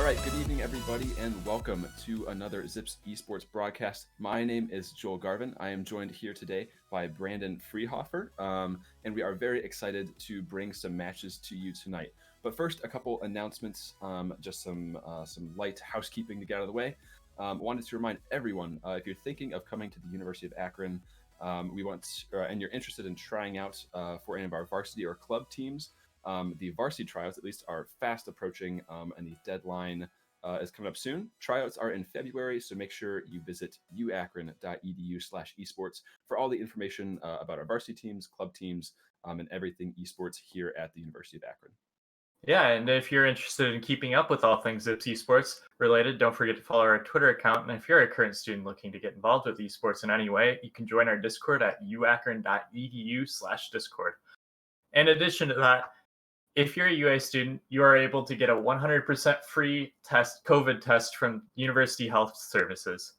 right, good evening, everybody, and welcome to another Zips Esports broadcast. My name is Joel Garvin. I am joined here today by Brandon Freehofer, and we are very excited to bring some matches to you tonight. But first, a couple announcements, just some light housekeeping to get out of the way. Wanted to remind everyone, if you're thinking of coming to the University of Akron, and you're interested in trying out for any of our varsity or club teams, the varsity tryouts, at least, are fast approaching, and the deadline is coming up soon. Tryouts are in February, so make sure you visit uakron.edu/esports for all the information about our varsity teams, club teams, and everything esports here at the University of Akron. Yeah, and if you're interested in keeping up with all things Zips Esports related, don't forget to follow our Twitter account. And if you're a current student looking to get involved with esports in any way, you can join our Discord at uakron.edu/discord. In addition to that, if you're a UA student, you are able to get a 100% free COVID test from University Health Services.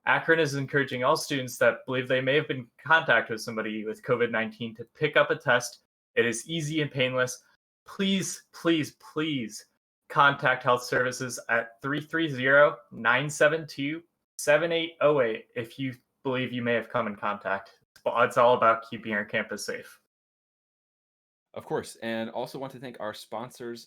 Akron is encouraging all students that believe they may have been in contact with somebody with COVID-19 to pick up a test. It is easy and painless. Please, please, please contact Health Services at 330-972-7808 if you believe you may have come in contact. It's all about keeping our campus safe. Of course, and also want to thank our sponsors.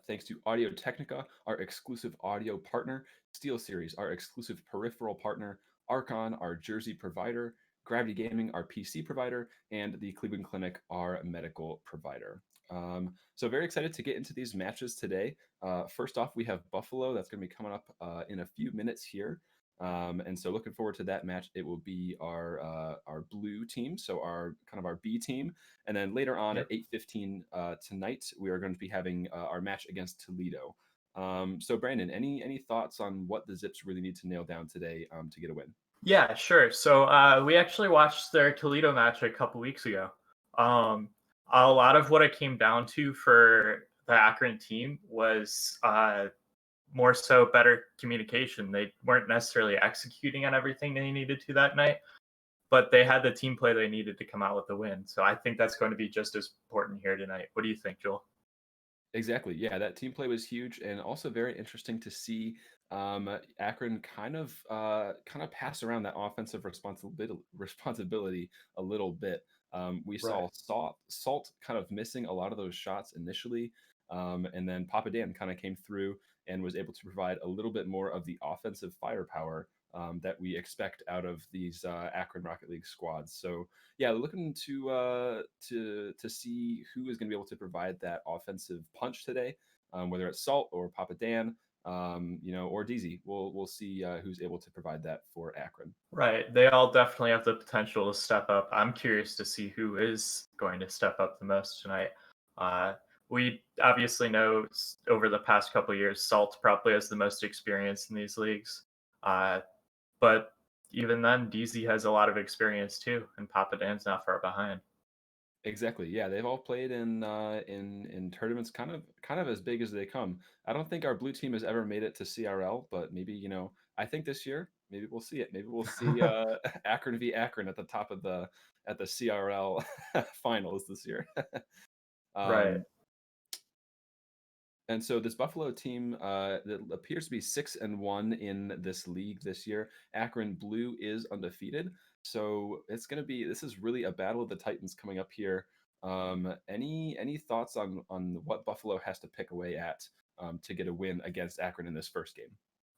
Thanks to Audio Technica, our exclusive audio partner, SteelSeries, our exclusive peripheral partner, Archon, our jersey provider, Gravity Gaming, our PC provider, and the Cleveland Clinic, our medical provider. So very excited to get into these matches today. First off, we have Buffalo. That's going to be coming up in a few minutes here. And so looking forward to that match. It will be our blue team, so our B team. And then later on at 8:15 tonight, we are going to be having our match against Toledo. So Brandon, any thoughts on what the Zips really need to nail down today to get a win? Yeah, sure. So we actually watched their Toledo match a couple weeks ago. A lot of what it came down to for the Akron team was more so better communication. They weren't necessarily executing on everything they needed to that night, but they had the team play they needed to come out with the win. So I think that's going to be just as important here tonight. What do you think, Joel? Exactly. Yeah, that team play was huge, and also very interesting to see Akron kind of pass around that offensive responsibility a little bit. We saw Salt kind of missing a lot of those shots initially, and then Papa Dan kind of came through and was able to provide a little bit more of the offensive firepower that we expect out of these Akron Rocket League squads. So yeah, looking to see who is going to be able to provide that offensive punch today, whether it's Salt or Papa Dan, or DZ. We'll see who's able to provide that for Akron. Right. They all definitely have the potential to step up. I'm curious to see who is going to step up the most tonight. We obviously know over the past couple of years, Salt probably has the most experience in these leagues. But even then, DZ has a lot of experience too, and Papa Dan's not far behind. Exactly. Yeah, they've all played in tournaments kind of as big as they come. I don't think our blue team has ever made it to CRL, but maybe, I think this year maybe we'll see it. Maybe we'll see Akron v Akron at the top of the CRL finals this year. Right. And so this Buffalo team that appears to be 6-1 in this league this year. Akron Blue is undefeated. So this is really a battle of the Titans coming up here. Any thoughts on what Buffalo has to pick away at to get a win against Akron in this first game?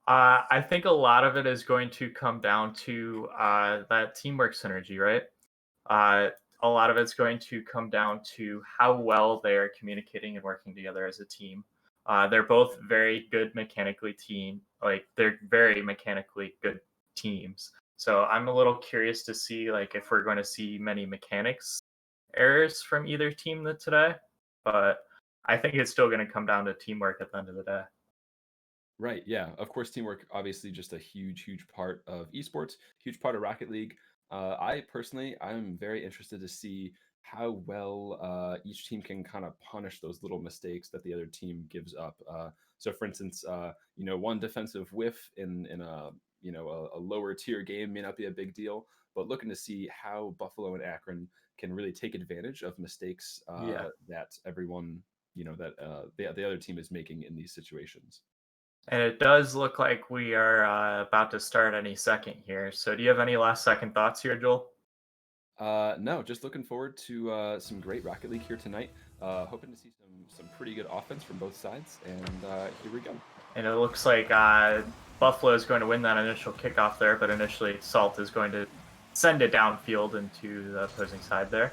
I think a lot of it is going to come down to that teamwork synergy, right? A lot of it's going to come down to how well they are communicating and working together as a team. They're both very good they're very mechanically good teams. So I'm a little curious to see if we're going to see many mechanics errors from either team today. But I think it's still going to come down to teamwork at the end of the day. Right. Yeah. Of course, teamwork, obviously just a huge part of esports, huge part of Rocket League. I'm very interested to see how well each team can kind of punish those little mistakes that the other team gives up. So for instance, one defensive whiff in a lower tier game may not be a big deal, but looking to see how Buffalo and Akron can really take advantage of mistakes that everyone, that the other team is making in these situations. And it does look like we are about to start any second here. So do you have any last second thoughts here, Joel? No, just looking forward to some great Rocket League here tonight. Hoping to see some pretty good offense from both sides, and here we go. And it looks like Buffalo is going to win that initial kickoff there, but initially Salt is going to send it downfield into the opposing side there.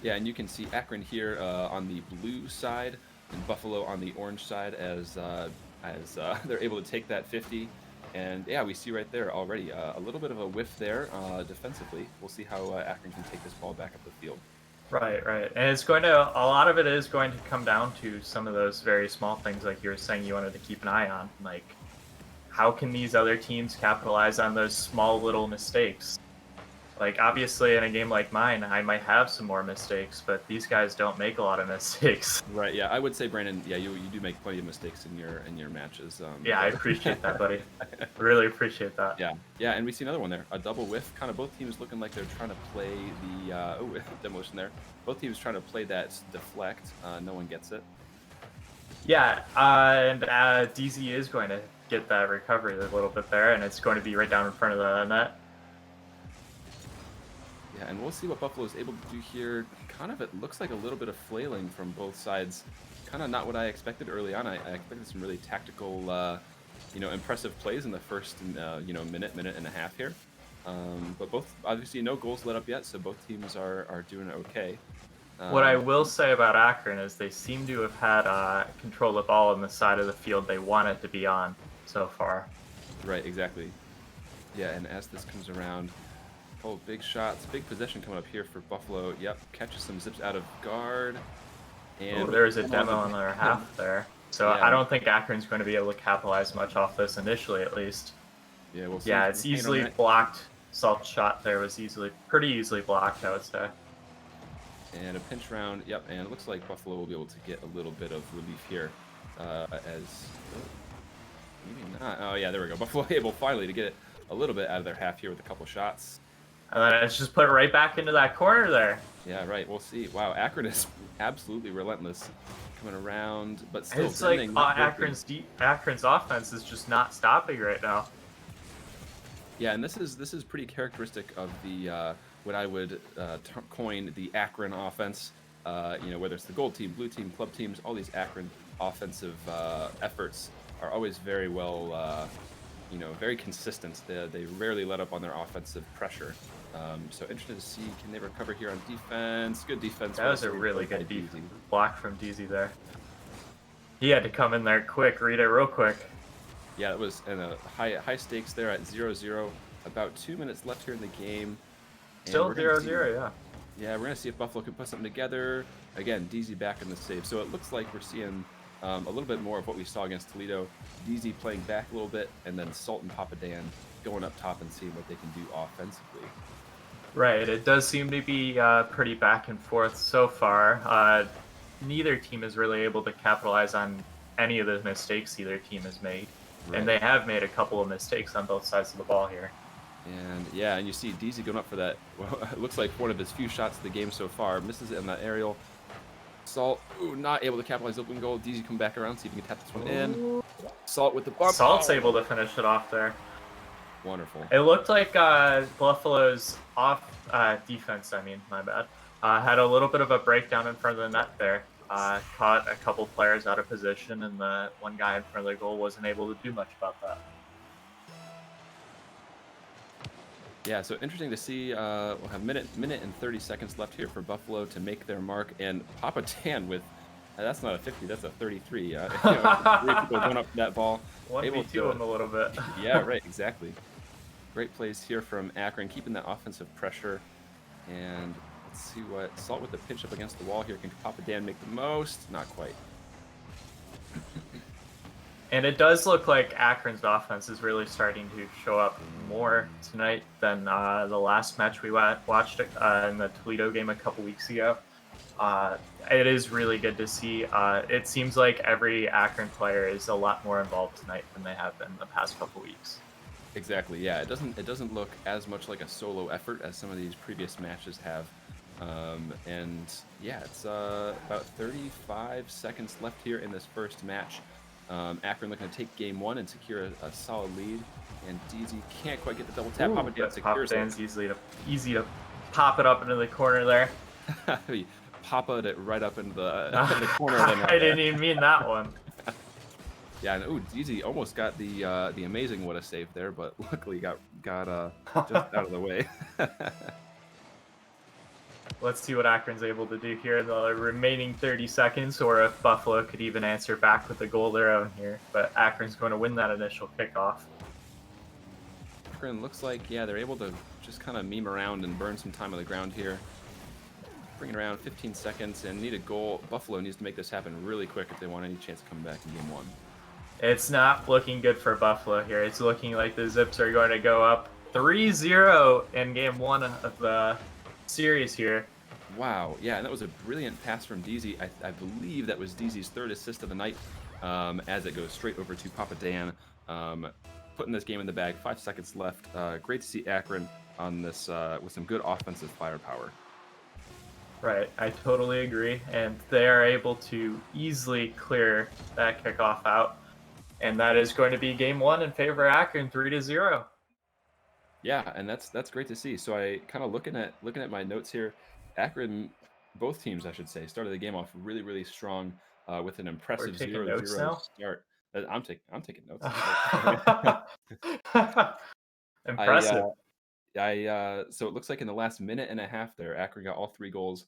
Yeah, and you can see Akron here on the blue side and Buffalo on the orange side as they're able to take that 50. And yeah, we see right there already a little bit of a whiff there defensively. We'll see how Akron can take this ball back up the field. Right, right. And it's going to, a lot of it is going to come down to some of those very small things like you were saying you wanted to keep an eye on. Like, how can these other teams capitalize on those small little mistakes? Like, obviously, in a game like mine, I might have some more mistakes, but these guys don't make a lot of mistakes. Right. Yeah, I would say, Brandon. Yeah, you do make plenty of mistakes in your matches. Yeah, I appreciate that, buddy. Really appreciate that. Yeah, yeah, and we see another one there, a double whiff. Kind of both teams looking like they're trying to play the demolition there. Both teams trying to play that deflect. No one gets it. Yeah, and DZ is going to get that recovery a little bit there, and it's going to be right down in front of the net. Yeah, and we'll see what Buffalo is able to do here. Kind of, it looks like a little bit of flailing from both sides. Kind of not what I expected early on. I expected some really tactical, impressive plays in the first, minute and a half here. But both, obviously, no goals let up yet, so both teams are doing okay. What I will say about Akron is they seem to have had control of the ball on the side of the field they want it to be on so far. Right, exactly. Yeah, and as this comes around, oh, big shots, big possession coming up here for Buffalo. Yep, catches some zips out of guard. And there's a demo on their half there. So yeah. I don't think Akron's going to be able to capitalize much off this initially, at least. Yeah, we'll see. Yeah, it's easily blocked. Salt's shot there was pretty easily blocked, I would say. And a pinch round, yep, and it looks like Buffalo will be able to get a little bit of relief here maybe not. Oh, yeah, there we go. Buffalo able finally to get it a little bit out of their half here with a couple shots. And then it's just put it right back into that corner there. Yeah, right. We'll see. Wow, Akron is absolutely relentless coming around, but still it's like Akron's offense is just not stopping right now. Yeah, and this is pretty characteristic of the what I would coin the Akron offense. Whether it's the gold team, blue team, club teams, all these Akron offensive efforts are always very well, very consistent. They rarely let up on their offensive pressure. So interested to see, can they recover here on defense? Good defense. That was a really good block from DZ there. He had to come in there quick, read it real quick. Yeah, it was in a high stakes there at 0-0. About 2 minutes left here in the game. Still 0-0, yeah. Yeah, we're going to see if Buffalo can put something together. Again, DZ back in the save. So it looks like we're seeing a little bit more of what we saw against Toledo. DZ playing back a little bit, and then Salt and Papa Dan going up top and seeing what they can do offensively. Right, it does seem to be pretty back and forth so far. Neither team is really able to capitalize on any of the mistakes either team has made. Right. And they have made a couple of mistakes on both sides of the ball here. And yeah, and you see DZ going up for that, well, it looks like one of his few shots of the game so far. Misses it in that aerial. Salt, not able to capitalize open goal. DZ come back around, see if he can tap this one in. Salt with the bump. Salt's able to finish it off there. Wonderful. It looked like Buffalo's defense, had a little bit of a breakdown in front of the net there. Caught a couple players out of position, and the one guy in front of the goal wasn't able to do much about that. Yeah, so interesting to see. We'll have minute and 30 seconds left here for Buffalo to make their mark, and Papa Dan with that's not a 50, that's a 33. 3 people going up that ball. 1v2 him a little bit. Yeah, right, exactly. Great plays here from Akron, keeping that offensive pressure. And let's see what Salt with the pitch up against the wall here. Can Papa Dan make the most? Not quite. And it does look like Akron's offense is really starting to show up more tonight than the last match we watched in the Toledo game a couple weeks ago. It is really good to see. It seems like every Akron player is a lot more involved tonight than they have been the past couple weeks. Exactly. Yeah, it doesn't look as much like a solo effort as some of these previous matches have. And yeah, it's about 35 seconds left here in this first match. Akron looking to take game one and secure a solid lead. And DZ can't quite get the double tap. Ooh, Papa Dan but Papa secures it. Dan's easy to pop it up into the corner there. He Papa-ed it right up into the, in the corner of the net. I didn't even mean that one. Yeah, and DZ almost got the amazing what a save there, but luckily got just out of the way. Let's see what Akron's able to do here in the remaining 30 seconds, or if Buffalo could even answer back with a goal of their own here. But Akron's going to win that initial kickoff. Akron looks like, yeah, they're able to just kind of meme around and burn some time on the ground here. Bringing around 15 seconds and need a goal. Buffalo needs to make this happen really quick if they want any chance of coming back in game one. It's not looking good for Buffalo here. It's looking like the Zips are going to go up 3-0 in game one of the series here. Wow, yeah, and that was a brilliant pass from DZ. I believe that was DZ's third assist of the night, as it goes straight over to Papa Dan, putting this game in the bag. 5 seconds left. Great to see Akron on this with some good offensive firepower. Right, I totally agree, and they are able to easily clear that kickoff out, and that is going to be game one in favor of Akron, 3-0. Yeah, and that's great to see. So I kind of looking at my notes here. Akron, both teams, I should say, started the game off really strong with an impressive 0-0 start. I'm taking notes. Impressive. So it looks like in the last minute and a half there, Akron got all 3 goals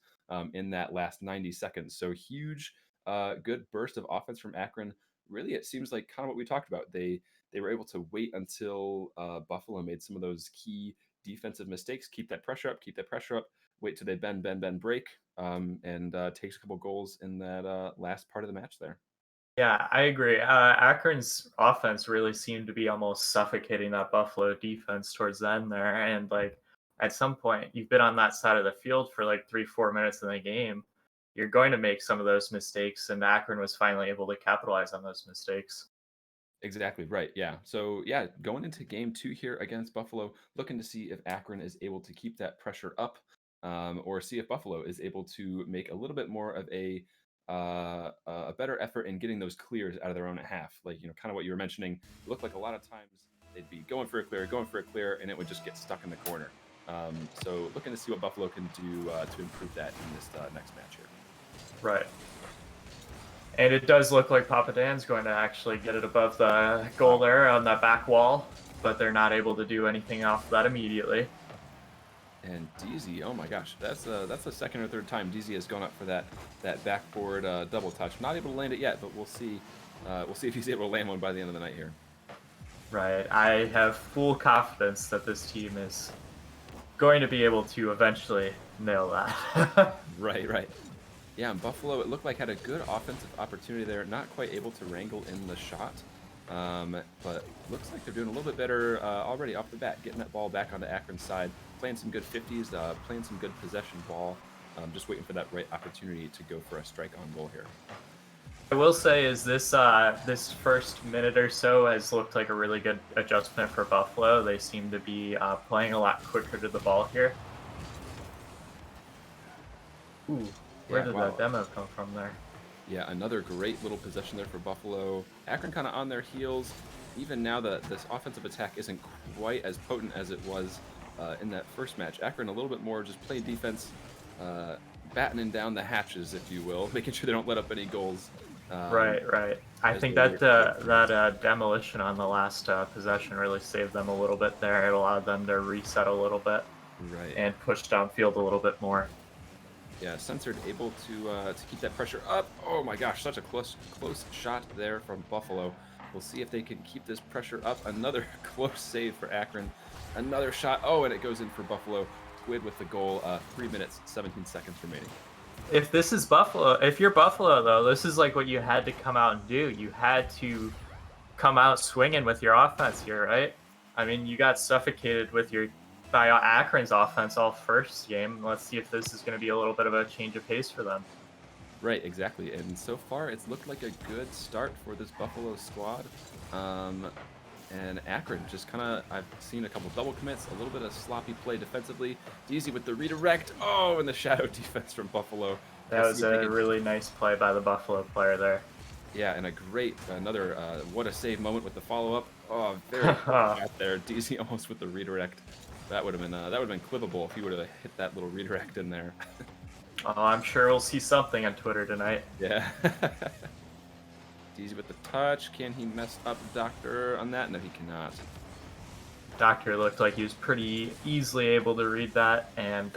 in that last 90 seconds. So huge, good burst of offense from Akron. Really, it seems like kind of what we talked about. They were able to wait until Buffalo made some of those key defensive mistakes, keep that pressure up, wait till they bend, break, and takes a couple goals in that last part of the match there. Yeah, I agree. Akron's offense really seemed to be almost suffocating that Buffalo defense towards the end there. And like at some point, you've been on that side of the field for like 3-4 minutes in the game. You're going to make some of those mistakes, and Akron was finally able to capitalize on those mistakes. Exactly right. Yeah. So yeah, going into game 2 here against Buffalo, looking to see if Akron is able to keep that pressure up, or see if Buffalo is able to make a little bit more of a better effort in getting those clears out of their own half. Like, kind of what you were mentioning, it looked like a lot of times they'd be going for a clear, and it would just get stuck in the corner. So looking to see what Buffalo can do to improve that in this next match here. Right. And it does look like Papa Dan's going to actually get it above the goal there on that back wall, but they're not able to do anything off that immediately. And DZ, oh my gosh, that's the second or third time DZ has gone up for that backboard double touch. Not able to land it yet, but we'll see. We'll see if he's able to land one by the end of the night here. Right. I have full confidence that this team is going to be able to eventually nail that. Right. Yeah, and Buffalo, it looked like had a good offensive opportunity there. Not quite able to wrangle in the shot, but looks like they're doing a little bit better already off the bat, getting that ball back onto Akron's side, playing some good 50s, playing some good possession ball, just waiting for that right opportunity to go for a strike on goal here. I will say is this first minute or so has looked like a really good adjustment for Buffalo. They seem to be playing a lot quicker to the ball here. Ooh. Where did that demo come from there? Yeah, another great little possession there for Buffalo. Akron kind of on their heels. Even now that this offensive attack isn't quite as potent as it was in that first match. Akron a little bit more just playing defense, battening down the hatches, if you will, making sure they don't let up any goals. Right. I think that demolition on the last possession really saved them a little bit there. It allowed them to reset a little bit, and push downfield a little bit more. Yeah, Censored able to keep that pressure up. Oh my gosh, such a close shot there from Buffalo. We'll see if they can keep this pressure up. Another close save for Akron. Another shot. Oh, and it goes in for Buffalo. Squid with the goal. 3 minutes, 17 seconds remaining. If this is Buffalo, if you're Buffalo though, this is like what you had to come out and do. You had to come out swinging with your offense here, right? I mean, you got suffocated by Akron's offense all first game. Let's see if this is going to be a little bit of a change of pace for them. Right, exactly. And so far, it's looked like a good start for this Buffalo squad. And Akron just kind of, I've seen a couple double commits, a little bit of sloppy play defensively. DZ with the redirect. Oh, and the shadow defense from Buffalo. That was a really nice play by the Buffalo player there. Yeah, and another what a save moment with the follow up. Oh, very close shot there. DZ almost with the redirect. That would have been clippable if he would have hit that little redirect in there. Oh, I'm sure we'll see something on Twitter tonight. Yeah. DZ with the touch. Can he mess up Doctor on that? No, he cannot. Doctor looked like he was pretty easily able to read that, and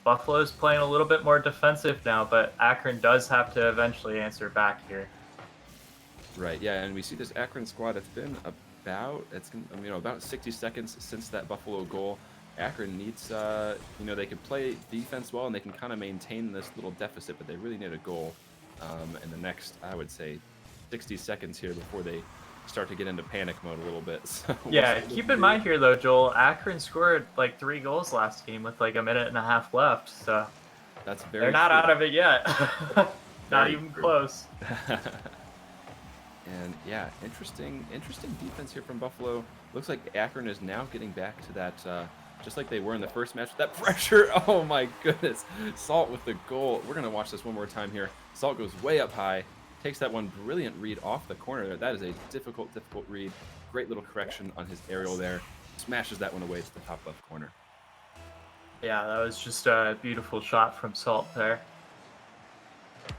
Buffalo's playing a little bit more defensive now, but Akron does have to eventually answer back here. Right. Yeah, and we see this Akron squad. It's been about 60 seconds since that Buffalo goal. Akron needs, they can play defense well and they can kind of maintain this little deficit, but they really need a goal in the next, I would say, 60 seconds here before they start to get into panic mode a little bit. So Yeah, keep in mind here though, Joel, Akron scored like 3 goals last game with like a minute and a half left, so that's very they're not true. out of it yet. Not even close. And yeah, interesting defense here from Buffalo. Looks like Akron is now getting back to that, just like they were in the first match. That pressure, oh my goodness. Salt with the goal. We're going to watch this one more time here. Salt goes way up high, takes that one brilliant read off the corner there. That is a difficult read. Great little correction on his aerial there. Smashes that one away to the top left corner. Yeah, that was just a beautiful shot from Salt there.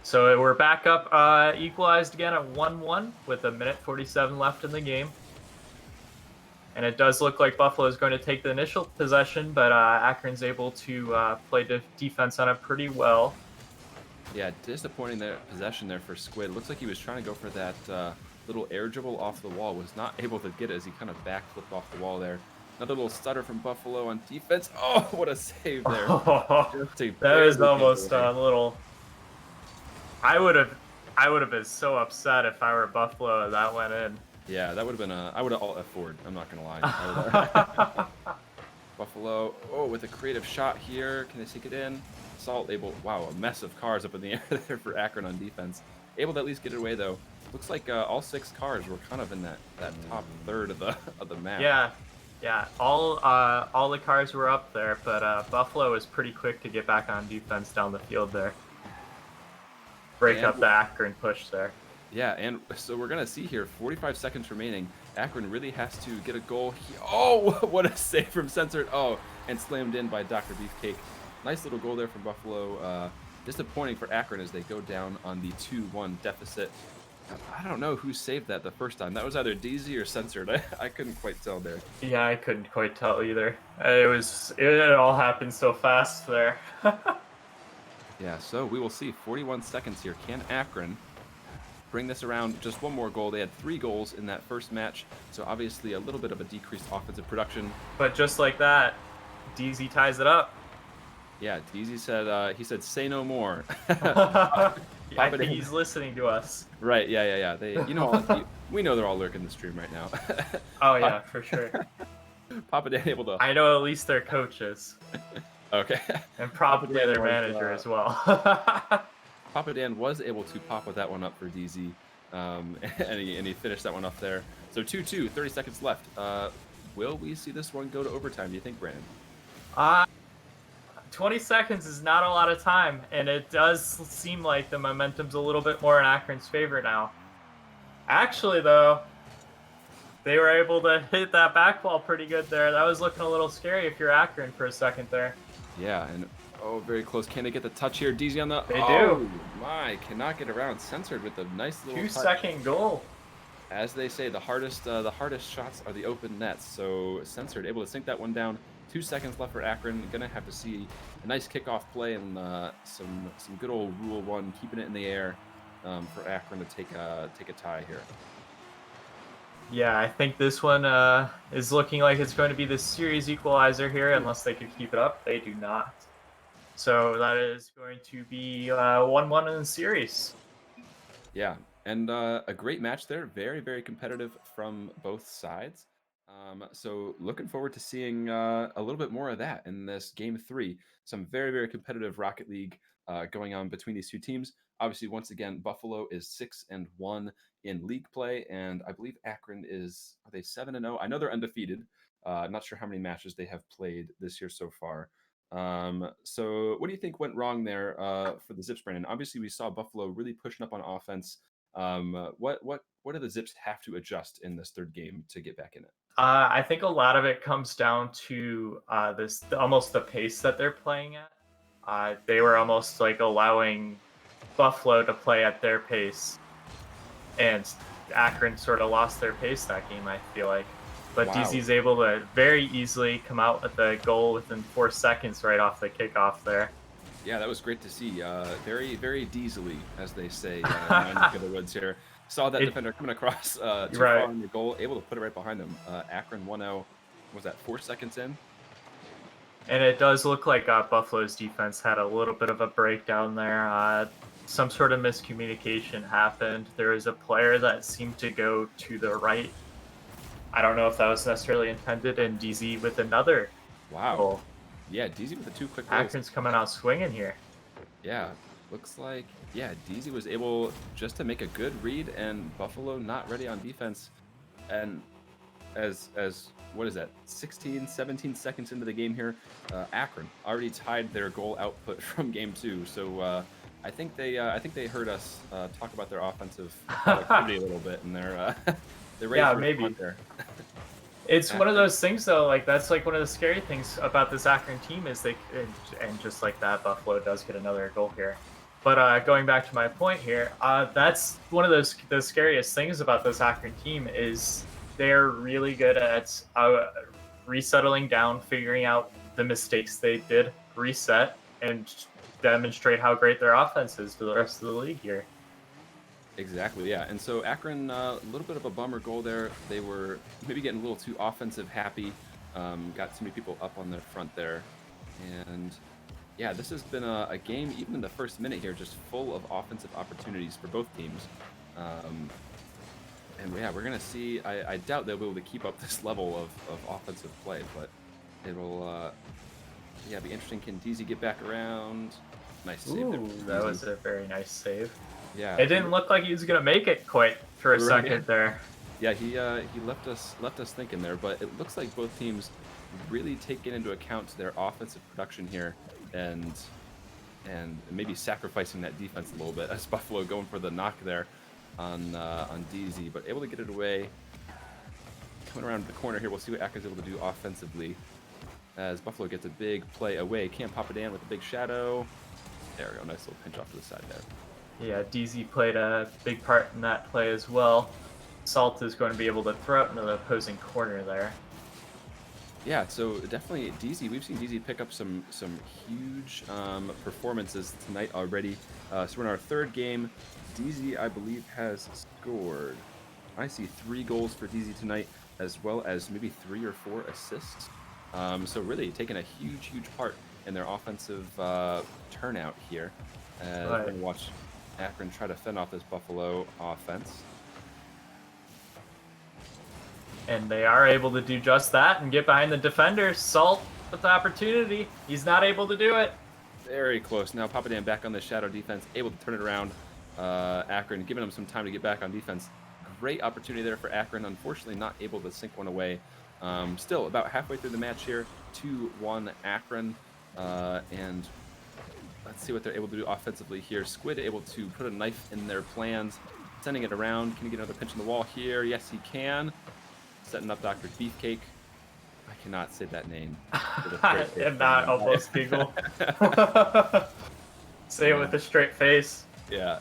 So we're back up, equalized again at 1-1 with a minute 47 left in the game. And it does look like Buffalo is going to take the initial possession, but Akron's able to play defense on it pretty well. Yeah, disappointing that possession there for Squid. Looks like he was trying to go for that little air dribble off the wall. Was not able to get it as he kind of backflipped off the wall there. Another little stutter from Buffalo on defense. Oh, what a save there. That is almost a little... I would have been so upset if I were Buffalo and that went in. Yeah, that would have been I would have alt F4'd, I'm not going to lie. Buffalo, with a creative shot here. Can they sink it in? Salt able, wow, a mess of cars up in the air there for Akron on defense. Able to at least get it away, though. Looks like all 6 cars were kind of in that top third of the map. Yeah. All the cars were up there, but Buffalo was pretty quick to get back on defense down the field there. Break up the Akron push there. Yeah, and so we're going to see here, 45 seconds remaining. Akron really has to get a goal. What a save from Censored. And slammed in by Dr. Beefcake. Nice little goal there from Buffalo. Disappointing for Akron as they go down on the 2-1 deficit. I don't know who saved that the first time. That was either DZ or Censored. I couldn't quite tell there. Yeah, I couldn't quite tell either. It all happened so fast there. Yeah, so we will see 41 seconds here. Can Akron bring this around? Just one more goal. They had 3 goals in that first match, so obviously a little bit of a decreased offensive production. But just like that, DZ ties it up. Yeah, DZ said, he said, say no more. I think he's listening to us. Right, yeah. We know they're all lurking the stream right now. Oh, yeah, for sure. Papa Dan able to... I know at least their coaches. Okay. And probably their manager as well. Papa Dan was able to pop with that one up for DZ, and he finished that one up there. So 2-2, 30 seconds left. Will we see this one go to overtime, do you think, Brandon? 20 seconds is not a lot of time, and it does seem like the momentum's a little bit more in Akron's favor now. Actually, though, they were able to hit that back ball pretty good there. That was looking a little scary if you're Akron for a second there. Yeah, and very close. Can they get the touch here? DZ on the... They do. My, cannot get around. Censored with a nice little 2-second goal. As they say, the hardest shots are the open nets. So Censored able to sink that one down. 2 seconds left for Akron. Gonna have to see a nice kickoff play and some good old Rule 1, keeping it in the air for Akron to take a tie here. Yeah, I think this one is looking like it's going to be the series equalizer here, unless they could keep it up. They do not. So that is going to be 1-1 in the series. Yeah, and a great match there. Very, very competitive from both sides. So looking forward to seeing a little bit more of that in this Game 3. Some very, very competitive Rocket League going on between these two teams. Obviously, once again, Buffalo is 6-1 in league play, and I believe Akron are they 7-0? I know they're undefeated. I'm not sure how many matches they have played this year so far. So what do you think went wrong there for the Zips, Brandon? Obviously, we saw Buffalo really pushing up on offense. What do the Zips have to adjust in this third game to get back in it? I think a lot of it comes down to this almost the pace that they're playing at. They were almost like allowing Buffalo to play at their pace, and Akron sort of lost their pace that game, I feel like. But Wow. DZ's able to very easily come out with the goal within 4 seconds right off the kickoff there. Yeah, that was great to see. Very, very diesely, as they say, in my neck of the woods here. Saw that It, defender coming across too far right. on the goal, able to put it right behind them. Akron 1-0. Was that 4 seconds in? And it does look like Buffalo's defense had a little bit of a breakdown there. Some sort of miscommunication happened. There was a player that seemed to go to the right. I don't know if that was necessarily intended, and DZ with another Wow. goal. Yeah, DZ with the 2 quick goals. Akron's coming out swinging here. Yeah, looks like, yeah, DZ was able just to make a good read, and Buffalo not ready on defense. And as what is that, 16, 17 seconds into the game here, Akron already tied their goal output from game 2. So I think they heard us talk about their offensive productivity a little bit, and they're ready Yeah, for a maybe. punt there. It's one of those things, though. Like that's like one of the scary things about this Akron team is and just like that, Buffalo does get another goal here. But going back to my point here, that's one of the scariest things about this Akron team is they're really good at resettling down, figuring out the mistakes they did, reset, and demonstrate how great their offense is to the rest of the league here. Exactly, yeah. And so Akron, a little bit of a bummer goal there. They were maybe getting a little too offensive happy. Got too many people up on their front there. And yeah, this has been a game, even in the first minute here, just full of offensive opportunities for both teams. And yeah, we're going to see, I doubt they'll be able to keep up this level of offensive play, but it'll, yeah, be interesting. Can DZ get back around? Nice save there. Ooh, that was a very nice save. Yeah. It didn't look like he was gonna make it quite for a Right. second there. Yeah, he left us thinking there, but it looks like both teams really taking into account their offensive production here, and maybe sacrificing that defense a little bit, as Buffalo going for the knock there on DZ, but able to get it away. Coming around the corner here, we'll see what Akron's able to do offensively, as Buffalo gets a big play away. Can't pop it in with a big shadow. There we go, nice little pinch off to the side there. Yeah, DZ played a big part in that play as well. Salt is going to be able to throw it into the opposing corner there. Yeah, so definitely DZ. We've seen DZ pick up some huge performances tonight already. So we're in our third game. DZ, I believe, has scored. I see 3 goals for DZ tonight, as well as maybe 3 or 4 assists. So really taking a huge part in their offensive turnout here. We're going to watch Akron try to fend off this Buffalo offense. And they are able to do just that and get behind the defender. Salt with the opportunity. He's not able to do it. Very close. Now Papadan back on the shadow defense, able to turn it around. Akron giving him some time to get back on defense. Great opportunity there for Akron. Unfortunately, not able to sink one away. Still about halfway through the match here. 2-1 Akron. And let's see what they're able to do offensively here. Squid able to put a knife in their plans. Sending it around. Can he get another pinch in the wall here? Yes, he can. Setting up Dr. Beefcake. I cannot say that name. And not almost giggle. Say it with a straight face. Yeah.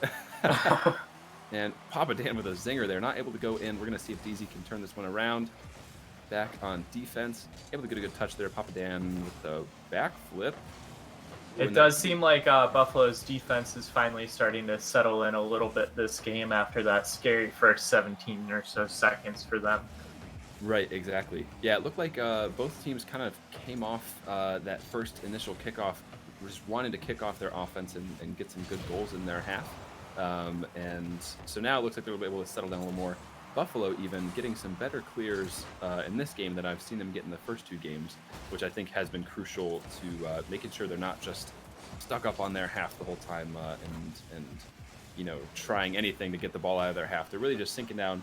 And Papa Dan with a zinger there. Not able to go in. We're going to see if DZ can turn this one around. Back on defense. Able to get a good touch there. Papa Dan with the backflip. It does seem like Buffalo's defense is finally starting to settle in a little bit this game after that scary first 17 or so seconds for them. Right, exactly. Yeah, it looked like both teams kind of came off that first initial kickoff, just wanting to kick off their offense and get some good goals in their half. And so now it looks like they'll be able to settle down a little more. Buffalo even getting some better clears in this game than I've seen them get in the first 2 games, which I think has been crucial to making sure they're not just stuck up on their half the whole time and you know, trying anything to get the ball out of their half. They're really just sinking down,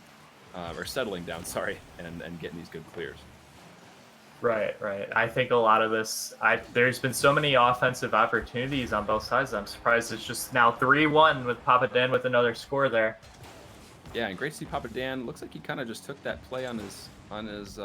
or settling down, sorry, and getting these good clears. Right. I think a lot of this, there's been so many offensive opportunities on both sides. I'm surprised it's just now 3-1 with Papa Dan with another score there. Yeah, and great to see Papa Dan. Looks like he kind of just took that play on his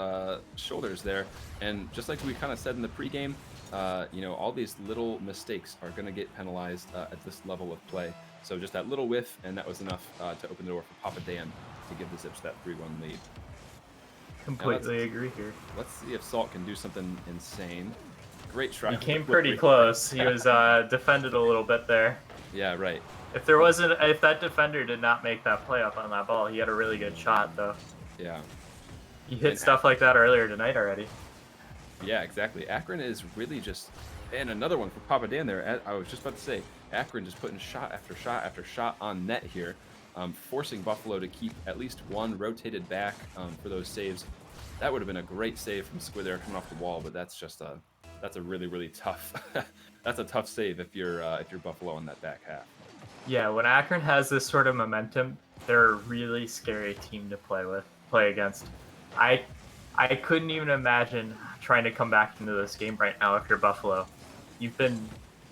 shoulders there, and just like we kind of said in the pregame, all these little mistakes are going to get penalized at this level of play. So just that little whiff, and that was enough to open the door for Papa Dan to give the Zips that 3-1 lead. Now Completely agree here. let's see if Salt can do something insane. Great try. He came pretty close. He was defended a little bit there. Yeah, right. If that defender did not make that play up on that ball, he had a really good shot though. Yeah. He hit stuff like that earlier tonight already. Yeah, exactly. Akron is really just, and another one for Papa Dan there. I was just about to say, Akron just putting shot after shot after shot on net here, forcing Buffalo to keep at least one rotated back for those saves. That would have been a great save from Squid there coming off the wall, but that's a really, really tough. That's a tough save if you're Buffalo on that back half. Yeah, when Akron has this sort of momentum, they're a really scary team to play against. I couldn't even imagine trying to come back into this game right now if you're Buffalo. You've been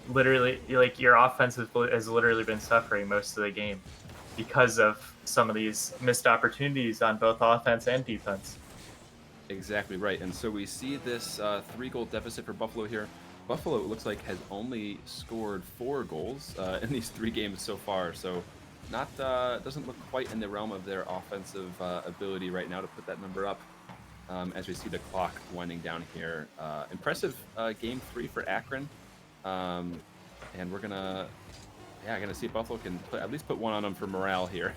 literally, like, your offense has literally been suffering most of the game because of some of these missed opportunities on both offense and defense. Exactly right. And so we see this 3-goal deficit for Buffalo here. Buffalo, it looks like, has only scored 4 goals in these 3 games so far. So not doesn't look quite in the realm of their offensive ability right now to put that number up. As we see the clock winding down here. Impressive game 3 for Akron. And we're gonna see if Buffalo can at least put one on them for morale here.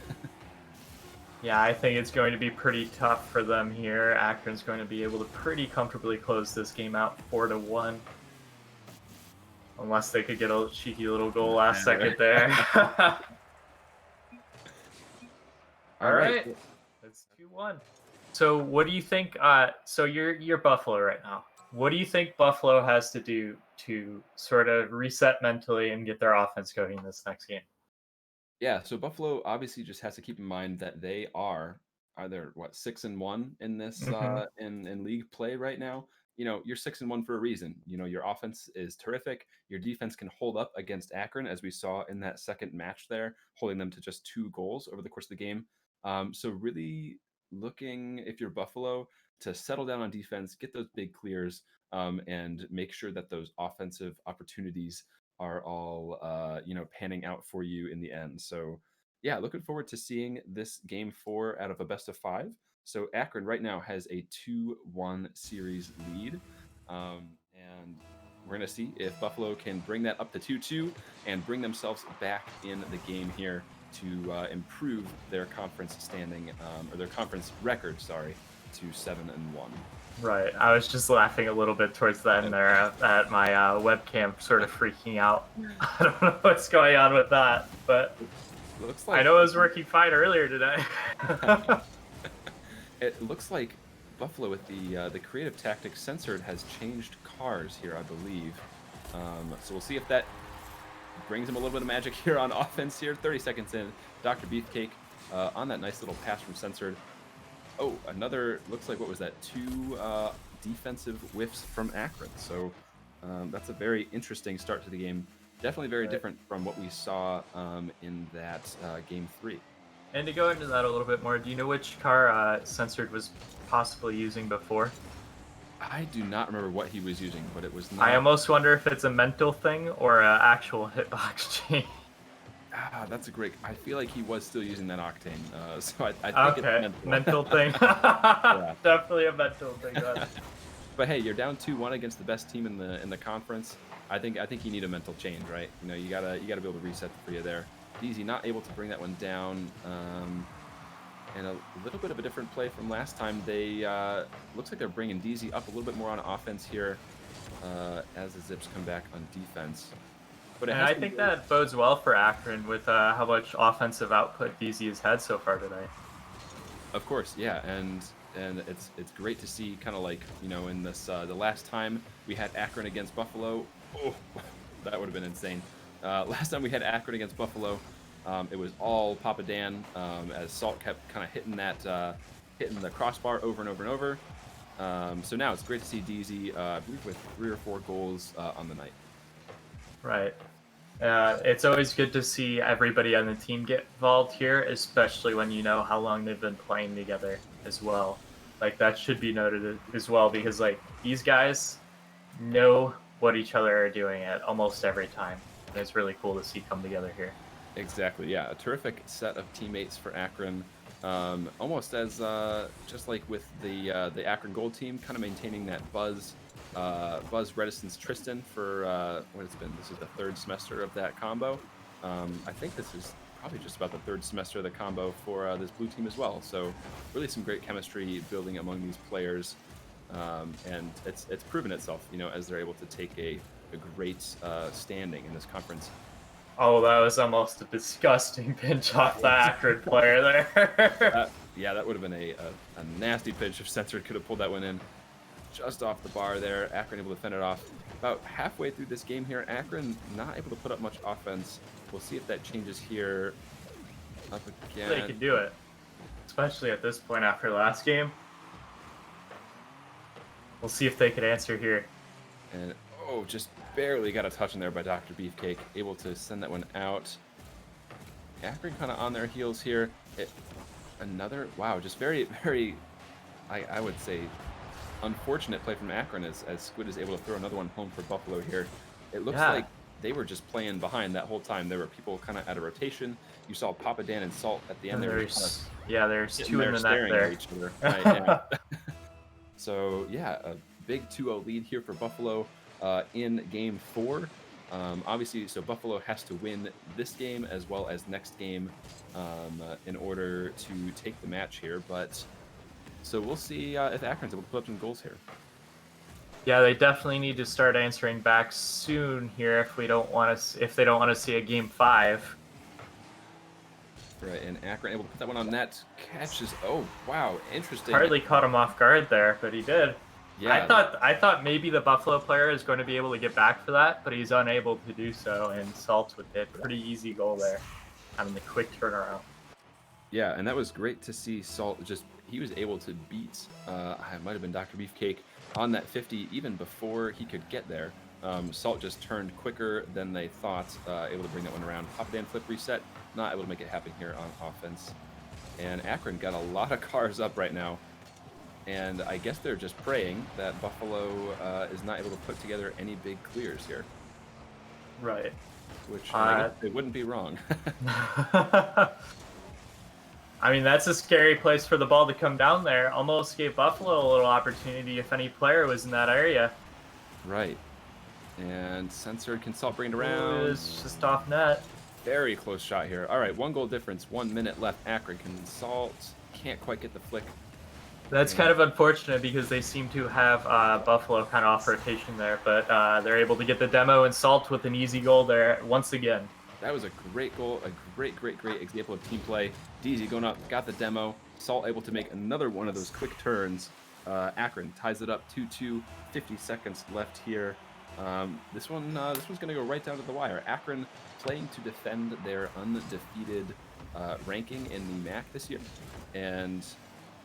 Yeah, I think it's going to be pretty tough for them here. Akron's going to be able to pretty comfortably close this game out 4-1. Unless they could get a cheeky little goal last second there. All right. It's 2-1. So what do you think? So you're Buffalo right now. What do you think Buffalo has to do to sort of reset mentally and get their offense going in this next game? Yeah, so Buffalo obviously just has to keep in mind that they are either 6-1 in this in league play right now. You're 6-1 for a reason. Your offense is terrific. Your defense can hold up against Akron, as we saw in that second match there, holding them to just 2 goals over the course of the game. So really looking, if you're Buffalo, to settle down on defense, get those big clears, and make sure that those offensive opportunities are all panning out for you in the end. So yeah, looking forward to seeing this game 4 out of a best of 5. So Akron right now has a 2-1 series lead, and we're gonna see if Buffalo can bring that up to 2-2 and bring themselves back in the game here to improve their conference standing, or their conference record, to 7-1. Right. I was just laughing a little bit towards the end there at my webcam sort of freaking out. I don't know what's going on with that, but looks like I know it was working fine earlier today. It looks like Buffalo, with the creative tactics censored, has changed cars here, I believe. So we'll see if that brings him a little bit of magic here on offense here. 30 seconds in, Dr. Beefcake on that nice little pass from censored. Oh, another, looks like, what was that? 2 defensive whiffs from Akron. So that's a very interesting start to the game. Definitely very different from what we saw in that game 3. And to go into that a little bit more, do you know which car censored was possibly using before? I do not remember what he was using, but it was not... I almost wonder if it's a mental thing or an actual hitbox change. That's a great... I feel like he was still using that Octane, so I think it's mental thing. Yeah. Definitely a mental thing. But hey, you're down 2-1 against the best team in the conference. I think you need a mental change, right? You gotta be able to reset for you there. Easy, not able to bring that one down, and a little bit of a different play from last time. They looks like they're bringing DZ up a little bit more on offense here, as the Zips come back on defense. But I think that bodes well for Akron with how much offensive output DZ has had so far today. Of course, yeah, and it's great to see, kind of like, in this the last time we had Akron against Buffalo. Oh, that would have been insane. Last time we had Akron against Buffalo, it was all Papa Dan, as Salt kept kind of hitting the crossbar over and over and over. So now it's great to see DZ, I believe, with 3 or 4 goals on the night. Right. It's always good to see everybody on the team get involved here, especially when you know how long they've been playing together as well. Like that should be noted as well because like these guys know what each other are doing at almost every time. And it's really cool to see come together here. Exactly. Yeah, a terrific set of teammates for Akron. Almost as just like with the Akron Gold team, kind of maintaining that Buzz Reticence Tristan for what it's been. This is the third semester of that combo. I think this is probably just about the third semester of the combo for this blue team as well. So really some great chemistry building among these players, and it's proven itself, as they're able to take a great standing in this conference. Oh, that was almost a disgusting pinch off the Akron player there. Yeah, that would have been a nasty pitch if Censored could have pulled that one in just off the bar there. Akron able to fend it off. About halfway through this game here, Akron not able to put up much offense. We'll see if that changes here. Up again. They can do it, especially at this point after last game. We'll see if they could answer here. And just barely got a touch in there by Dr. Beefcake, able to send that one out. Akron kind of on their heels here. Another, wow, just very, very, I would say, unfortunate play from Akron as Squid is able to throw another one home for Buffalo here. It looks like they were just playing behind that whole time. There were people kind of at a rotation. You saw Papa Dan and Salt at the end. There's two in the net there. At each other. Right, yeah. So yeah, a big 2-0 lead here for Buffalo in Game 4. Obviously, so Buffalo has to win this game as well as next game in order to take the match here. But so we'll see if Akron's able to put up some goals here. Yeah, they definitely need to start answering back soon here if they don't want to see a Game 5. Right, and Akron able to put that one on net. Catches. Oh wow, interesting. Hardly caught him off guard there, but he did. Yeah. I thought maybe the Buffalo player is going to be able to get back for that, but he's unable to do so, and Salt with a pretty easy goal there, having the quick turnaround. Yeah, and that was great to see Salt he was able to beat, it might have been Dr. Beefcake on that 50 even before he could get there. Salt just turned quicker than they thought, able to bring that one around. Papa Dan flip reset, not able to make it happen here on offense. And Akron got a lot of cars up right now. And I guess they're just praying that Buffalo is not able to put together any big clears here. Right. Which I guess they wouldn't be wrong. I mean, that's a scary place for the ball to come down there. Almost gave Buffalo a little opportunity if any player was in that area. Right. And Censored can Salt bring it around. It's just off net. Very close shot here. All right, 1 goal difference, 1 minute left. Akron can Salt. Can't quite get the flick. That's kind of unfortunate because they seem to have Buffalo kind of off rotation there, but they're able to get the demo and Salt with an easy goal there once again. That was a great goal, a great example of team play. DZ going up, got the demo. Salt able to make another one of those quick turns. Akron ties it up 2-2, 50 seconds left here. This one's going to go right down to the wire. Akron playing to defend their undefeated ranking in the MAC this year. And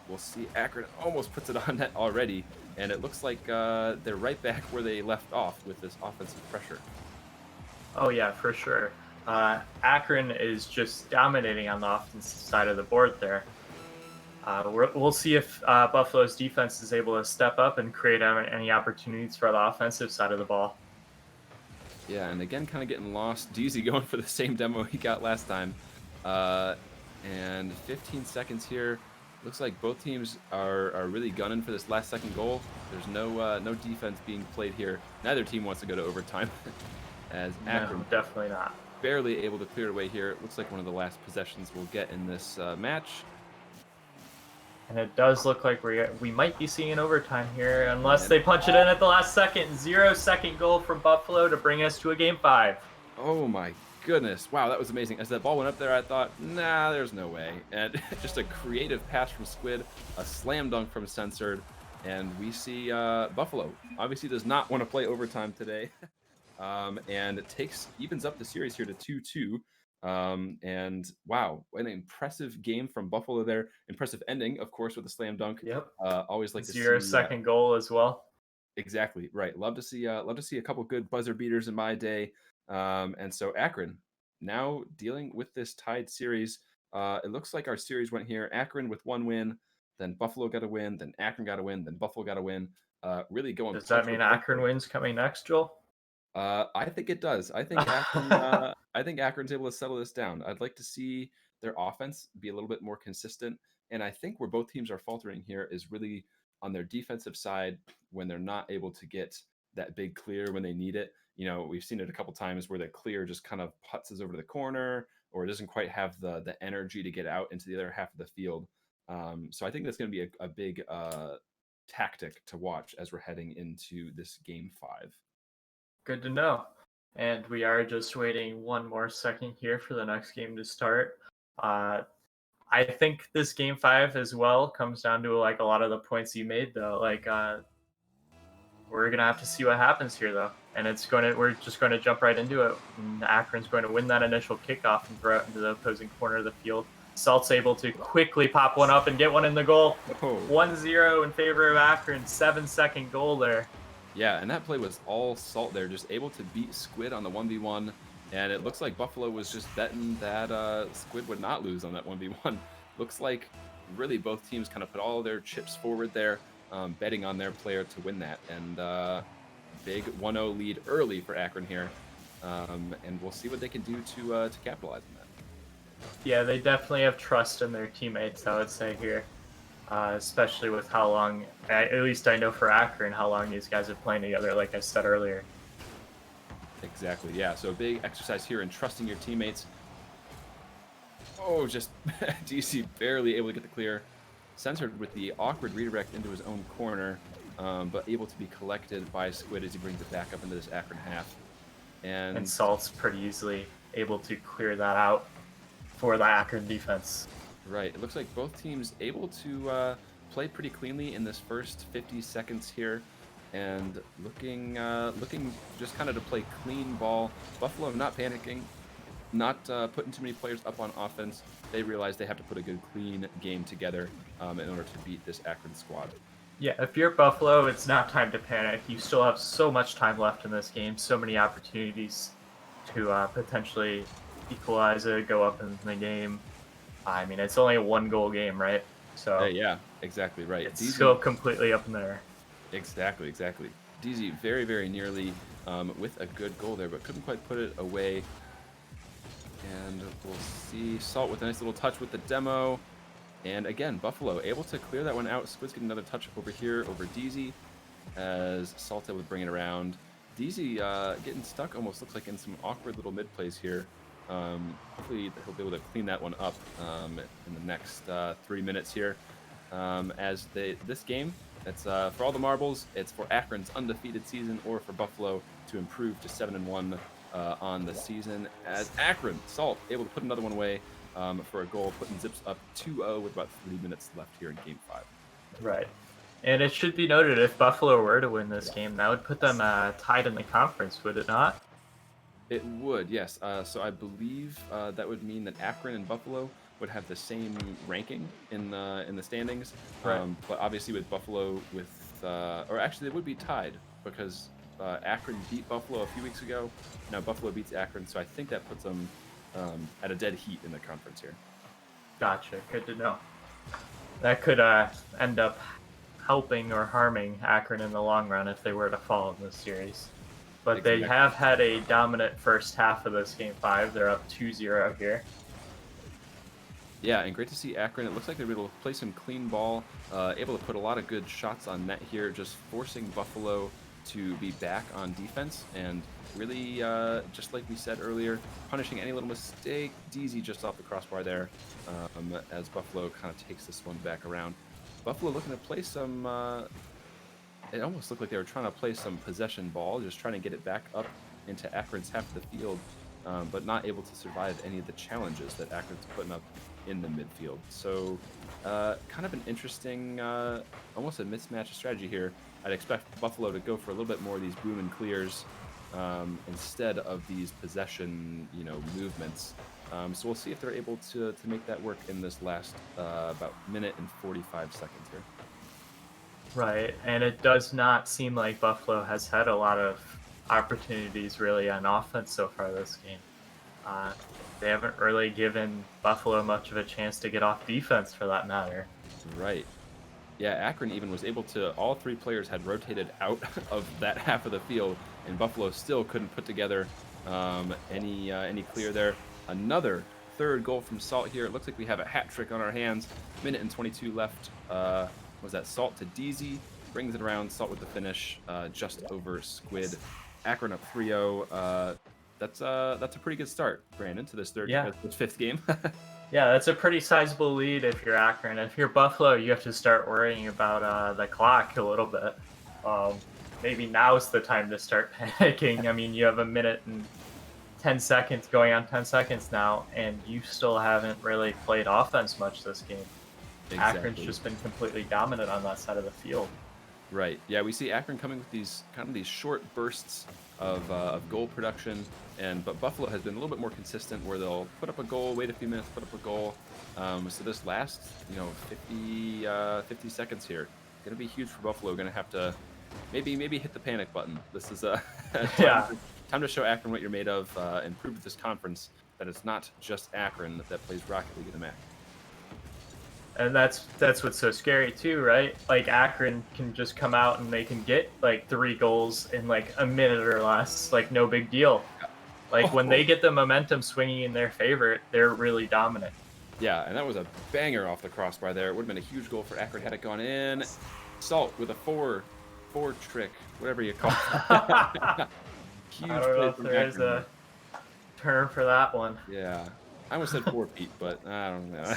we'll see. Akron almost puts it on net already, and it looks like they're right back where they left off with this offensive pressure. Oh yeah, for sure. Akron is just dominating on the offensive side of the board there. We'll see if Buffalo's defense is able to step up and create any opportunities for the offensive side of the ball. Yeah, and again, kind of getting lost. DZ going for the same demo he got last time. And 15 seconds here. Looks like both teams are really gunning for this last second goal. There's no defense being played here. Neither team wants to go to overtime. As Akron definitely not. Barely able to clear it away here. It looks like one of the last possessions we'll get in this match. And it does look like we might be seeing an overtime here, unless they punch it in at the last second. 0-second goal from Buffalo to bring us to a Game 5. Oh my goodness. Wow, that was amazing. As that ball went up there, I thought, nah, there's no way. And just a creative pass from Squid, a slam dunk from Censored, and we see Buffalo obviously does not want to play overtime today. And it evens up the series here to 2-2. And wow, an impressive game from Buffalo there. Impressive ending, of course, with a slam dunk. Yep. Always like to see 0-second goal as well. Exactly right. Love to see a couple good buzzer beaters in my day. And so Akron now dealing with this tied series. It looks like our series went here. Akron with 1 win, then Buffalo got a win, then Akron got a win, then Buffalo got a win. Really going Does that punch for mean punch Akron there. wins coming next, Joel? I think it does. I think Akron. I think Akron's able to settle this down. I'd like to see their offense be a little bit more consistent, and I think where both teams are faltering here is really on their defensive side when they're not able to get that big clear when they need it. We've seen it a couple times where the clear just kind of putzes over to the corner, or it doesn't quite have the energy to get out into the other half of the field. So I think that's going to be a big tactic to watch as we're heading into this game 5. Good to know. And we are just waiting one more second here for the next game to start. I think this game 5 as well comes down to like a lot of the points you made though. We're gonna have to see what happens here though, and we're just going to jump right into it. And Akron's going to win that initial kickoff and throw it into the opposing corner of the field. Salt's able to quickly pop one up and get one in the goal. Oh. 1-0 in favor of Akron. 7-second goal there. Yeah, and that play was all Salt there, just able to beat Squid on the 1v1. And it looks like Buffalo was just betting that Squid would not lose on that 1v1. Looks like really both teams kind of put all their chips forward there, betting on their player to win that. And big 1-0 lead early for Akron here. And we'll see what they can do to capitalize on that. Yeah, they definitely have trust in their teammates, I would say here. Especially with how long, at least I know for Akron, how long these guys have played together, like I said earlier. Exactly, yeah. So a big exercise here in trusting your teammates. Oh, just DC barely able to get the clear. Censored with the awkward redirect into his own corner, but able to be collected by Squid as he brings it back up into this Akron half. And Salt's pretty easily able to clear that out for the Akron defense. Right. It looks like both teams able to play pretty cleanly in this first 50 seconds here, and looking just kind of to play clean ball. Buffalo not panicking, not putting too many players up on offense. They realize they have to put a good clean game together in order to beat this Akron squad. Yeah, if you're Buffalo, it's not time to panic. You still have so much time left in this game, so many opportunities to potentially equalize it, go up in the game. I mean, it's only a 1-goal game, right? So yeah, exactly right. It's still completely up in the air. Exactly. DZ very, very nearly with a good goal there, but couldn't quite put it away. And we'll see Salt with a nice little touch with the demo. And again, Buffalo able to clear that one out. Squid's getting another touch over here over DZ as Salt able to bring it around. DZ getting stuck almost looks like in some awkward little mid plays here. Hopefully he'll be able to clean that one up in the next 3 minutes here. As this game, it's for all the marbles. It's for Akron's undefeated season, or for Buffalo to improve to 7-1 on the season. As Akron Salt able to put another one away for a goal, putting Zips up 2-0 with about 3 minutes left here in Game 5. Right. And it should be noted, if Buffalo were to win this game, that would put them tied in the conference, would it not? It would, yes. So I believe that would mean that Akron and Buffalo would have the same ranking in the standings. Right. But obviously with Buffalo or actually they would be tied because Akron beat Buffalo a few weeks ago. Now Buffalo beats Akron, so I think that puts them at a dead heat in the conference here. Gotcha. Good to know. That could end up helping or harming Akron in the long run if they were to fall in this series. But Exactly. They have had a dominant first half of this Game 5. They're up 2-0 here. Yeah, and great to see Akron. It looks like they're able to play some clean ball, able to put a lot of good shots on net here, just forcing Buffalo to be back on defense and really, just like we said earlier, punishing any little mistake. DZ just off the crossbar there as Buffalo kind of takes this one back around. Buffalo looking to play some, it almost looked like they were trying to play some possession ball, just trying to get it back up into Akron's half of the field, but not able to survive any of the challenges that Akron's putting up in the midfield. So kind of an interesting, almost a mismatch strategy here. I'd expect Buffalo to go for a little bit more of these boom and clears instead of these possession, movements. So we'll see if they're able to make that work in this last about minute and 45 seconds here. Right, and it does not seem like Buffalo has had a lot of opportunities really on offense so far this game. Uh, they haven't really given Buffalo much of a chance to get off defense for that matter. Right. Yeah, Akron even was able to. All three players had rotated out of that half of the field, and Buffalo still couldn't put together any clear there. Another third goal from Salt here. It looks like we have a hat trick on our hands. Minute and 22 left. Was that Salt to DZ? Brings it around. Salt with the finish, just over Squid. Akron up 3-0. That's a pretty good start, Brandon, to this Yeah. this fifth game. Yeah, that's a pretty sizable lead if you're Akron. If you're Buffalo, you have to start worrying about the clock a little bit. Maybe now's the time to start panicking. I mean, you have a minute and 10 seconds, going on 10 seconds now, and you still haven't really played offense much this game. Exactly. Akron's just been completely dominant on that side of the field. Right. Yeah, we see Akron coming with these short bursts of goal production, but Buffalo has been a little bit more consistent, where they'll put up a goal, wait a few minutes, put up a goal. So this last 50 seconds here, gonna be huge for Buffalo. Gonna have to maybe hit the panic button. This is Yeah. time to show Akron what you're made of, and prove to this conference that it's not just Akron that plays Rocket League in the MAC. And that's what's so scary too, right? Like Akron can just come out and they can get like 3 goals in like a minute or less, like no big deal. Like when they get the momentum swinging in their favor, they're really dominant. Yeah, and that was a banger off the crossbar there. It would have been a huge goal for Akron had it gone in. Salt with a four trick, whatever you call it. Huge I don't know play if from there is Akron. a term for that one. Yeah, I almost said 4 feet, but I don't know.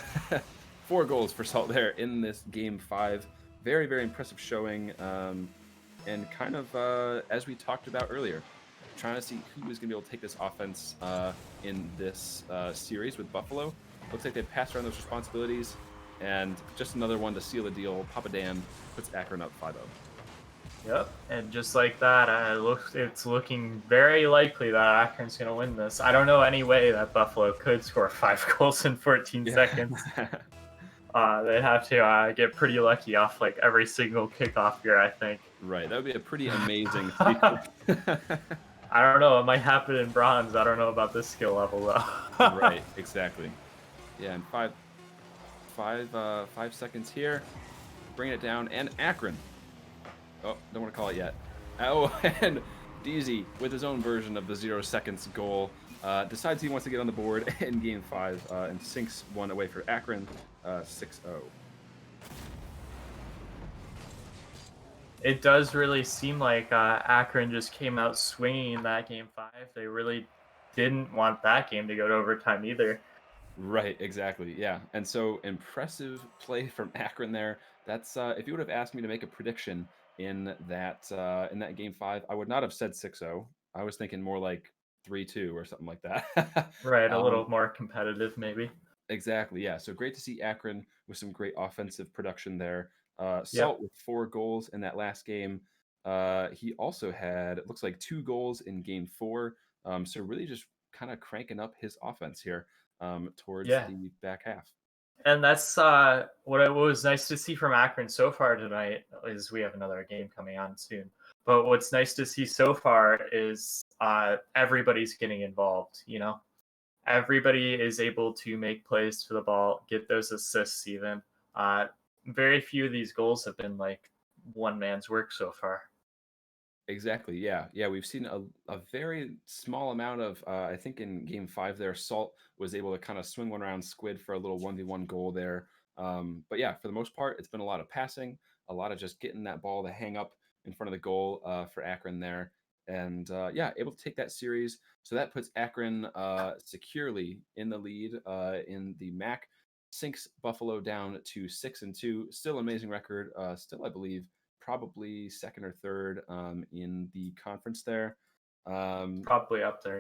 4 goals for Salt there in this game 5. Very, very impressive showing. And kind of as we talked about earlier, trying to see who is going to be able to take this offense in this series with Buffalo. Looks like they've passed around those responsibilities, and just another one to seal the deal. Papa Dan puts Akron up 5-0. Yep, and just like that, it's looking very likely that Akron's going to win this. I don't know any way that Buffalo could score 5 goals in 14 seconds. They'd have to get pretty lucky off like every single kickoff here, I think. Right, that would be a pretty amazing. I don't know. It might happen in bronze. I don't know about this skill level though. Right, exactly. Yeah, and 5 seconds here, bringing it down, and Akron. Oh, don't want to call it yet. Oh, and DZ with his own version of the 0 seconds goal decides he wants to get on the board in game 5 and sinks one away for Akron, 6-0. It does really seem like Akron just came out swinging in that game 5. They really didn't want that game to go to overtime either. Right, exactly. Yeah. And so impressive play from Akron there. That's if you would have asked me to make a prediction in that game 5, I would not have said 6-0. I was thinking more like 3-2 or something like that. Right, a um, little more competitive maybe. exactly. Yeah. So great to see Akron with some great offensive production there. Yep. Salt with 4 goals in that last game. He also had, it looks like, 2 goals in game 4. So really just kind of cranking up his offense here towards Yeah. the back half. And that's what it was nice to see from Akron so far tonight is we have another game coming on soon. But what's nice to see so far is everybody's getting involved, you know? Everybody is able to make plays to the ball, get those assists even. Very few of these goals have been like one man's work so far. Exactly. Yeah. Yeah. We've seen a very small amount of, I think in game 5 there, Salt was able to kind of swing one around Squid for a little 1v1 goal there. But yeah, for the most part, it's been a lot of passing, a lot of just getting that ball to hang up in front of the goal for Akron there. And yeah, able to take that series. So that puts Akron securely in the lead in the MAC, sinks Buffalo down to 6-2. Still amazing record. Still, I believe, probably second or third in the conference there. Probably up there,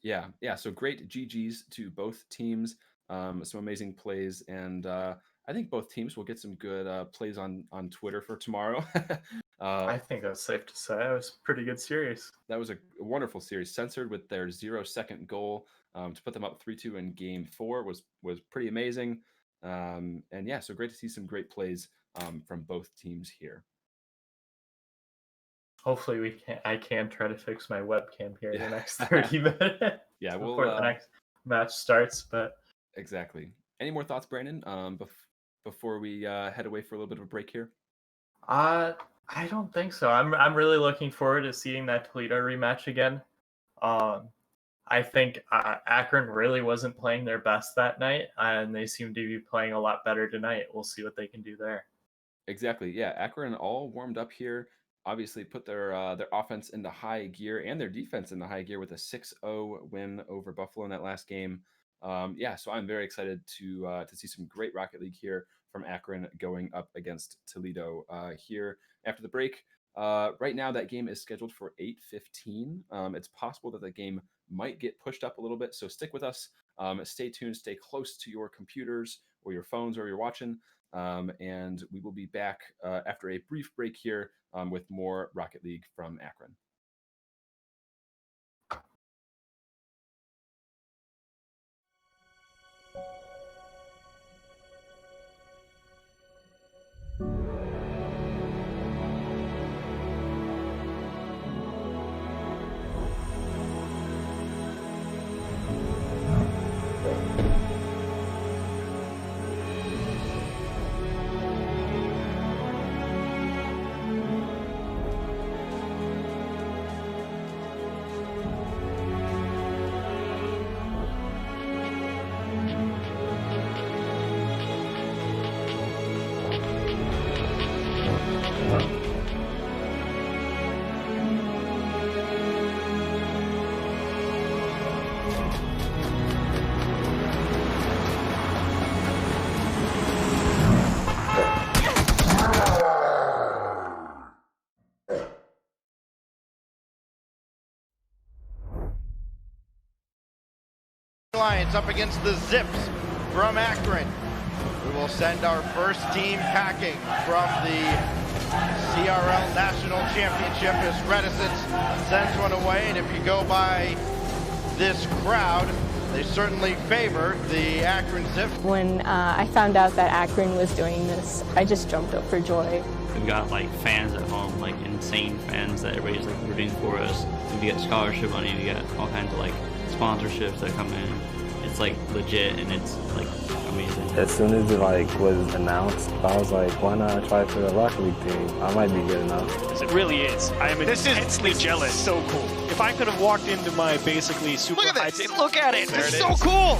yeah. Yeah. So great GGs to both teams. Some amazing plays, and I think both teams will get some good plays on Twitter for tomorrow. I think that's safe to say. It was a pretty good series. That was a wonderful series. Censored with their 0-second goal to put them up 3-2 in game 4 was pretty amazing. And yeah, so great to see some great plays from both teams here. Hopefully I can try to fix my webcam here in the next 30 minutes. Yeah, before the next match starts. But exactly. Any more thoughts, Brandon? Before we head away for a little bit of a break here. I don't think so. I'm really looking forward to seeing that Toledo rematch again. I think Akron really wasn't playing their best that night, and they seem to be playing a lot better tonight. We'll see what they can do there. Exactly. Yeah, Akron all warmed up here. Obviously, put their offense into high gear and their defense into high gear with a 6-0 win over Buffalo in that last game. Yeah, so I'm very excited to see some great Rocket League here from Akron going up against Toledo here after the break. Right now, that game is scheduled for 8:15. It's possible that the game might get pushed up a little bit, so stick with us. Stay tuned. Stay close to your computers or your phones or you're watching. And we will be back after a brief break here with more Rocket League from Akron. Lions up against the Zips from Akron. We will send our first team packing from the CRL National Championship as Reticence sends one away. And if you go by this crowd, they certainly favor the Akron Zips. When I found out that Akron was doing this, I just jumped up for joy. We've got like fans at home, like insane fans that everybody's like rooting for us. We get scholarship money, we get all kinds of like sponsorships that come in. It's like legit and it's like amazing. As soon as it like was announced, I was like, why not try for the Rocket League team? I might be good enough. It really is. I am intensely jealous. So cool. If I could have walked into my basically super Look at this! high... Look at it! There It's it so is. cool!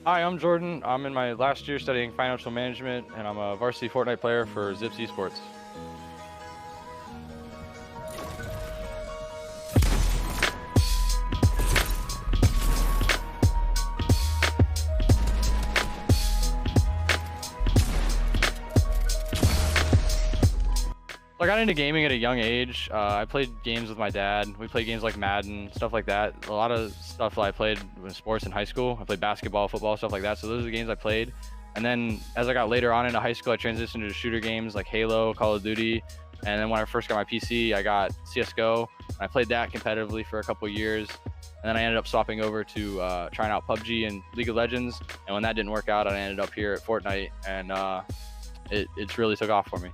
Hi, I'm Jordan. I'm in my last year studying financial management, and I'm a varsity Fortnite player for Zips Esports. I got into gaming at a young age. I played games with my dad. We played games like Madden, stuff like that. A lot of stuff I played with sports in high school. I played basketball, football, stuff like that. So those are the games I played. And then as I got later on into high school, I transitioned to shooter games like Halo, Call of Duty. And then when I first got my PC, I got CSGO. I played that competitively for a couple of years. And then I ended up swapping over to trying out PUBG and League of Legends. And when that didn't work out, I ended up here at Fortnite. And it really took off for me.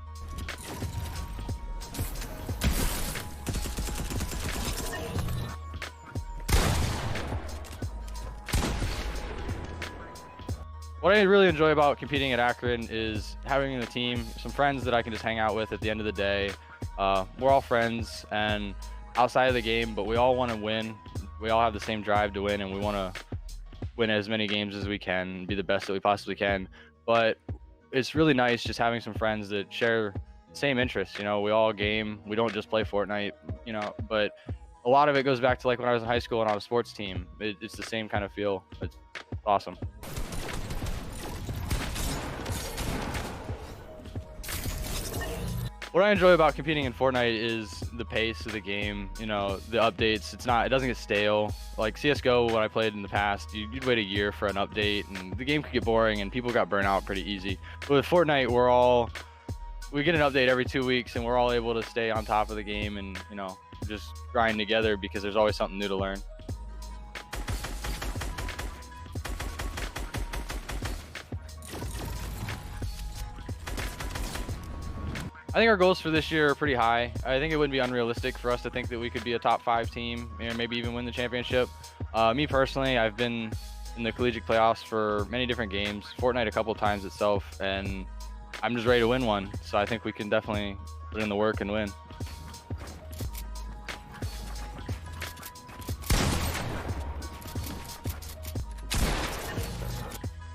What I really enjoy about competing at Akron is having a team, some friends that I can just hang out with at the end of the day. We're all friends and outside of the game, but we all want to win. We all have the same drive to win, and we want to win as many games as we can and be the best that we possibly can. But it's really nice just having some friends that share the same interests. You know, we all game. We don't just play Fortnite, you know, but a lot of it goes back to like when I was in high school and on a sports team. It's the same kind of feel. It's awesome. what I enjoy about competing in Fortnite is the pace of the game. You know, the updates. It doesn't get stale. Like CS:GO, when I played in the past, you'd wait a year for an update, and the game could get boring, and people got burnt out pretty easy. But with Fortnite, we get an update every 2 weeks, and we're all able to stay on top of the game, and just grind together because there's always something new to learn. I think our goals for this year are pretty high. I think it wouldn't be unrealistic for us to think that we could be a top 5 team, maybe even win the championship. Me personally, I've been in the collegiate playoffs for many different games, Fortnite a couple times itself, and I'm just ready to win one. So I think we can definitely put in the work and win.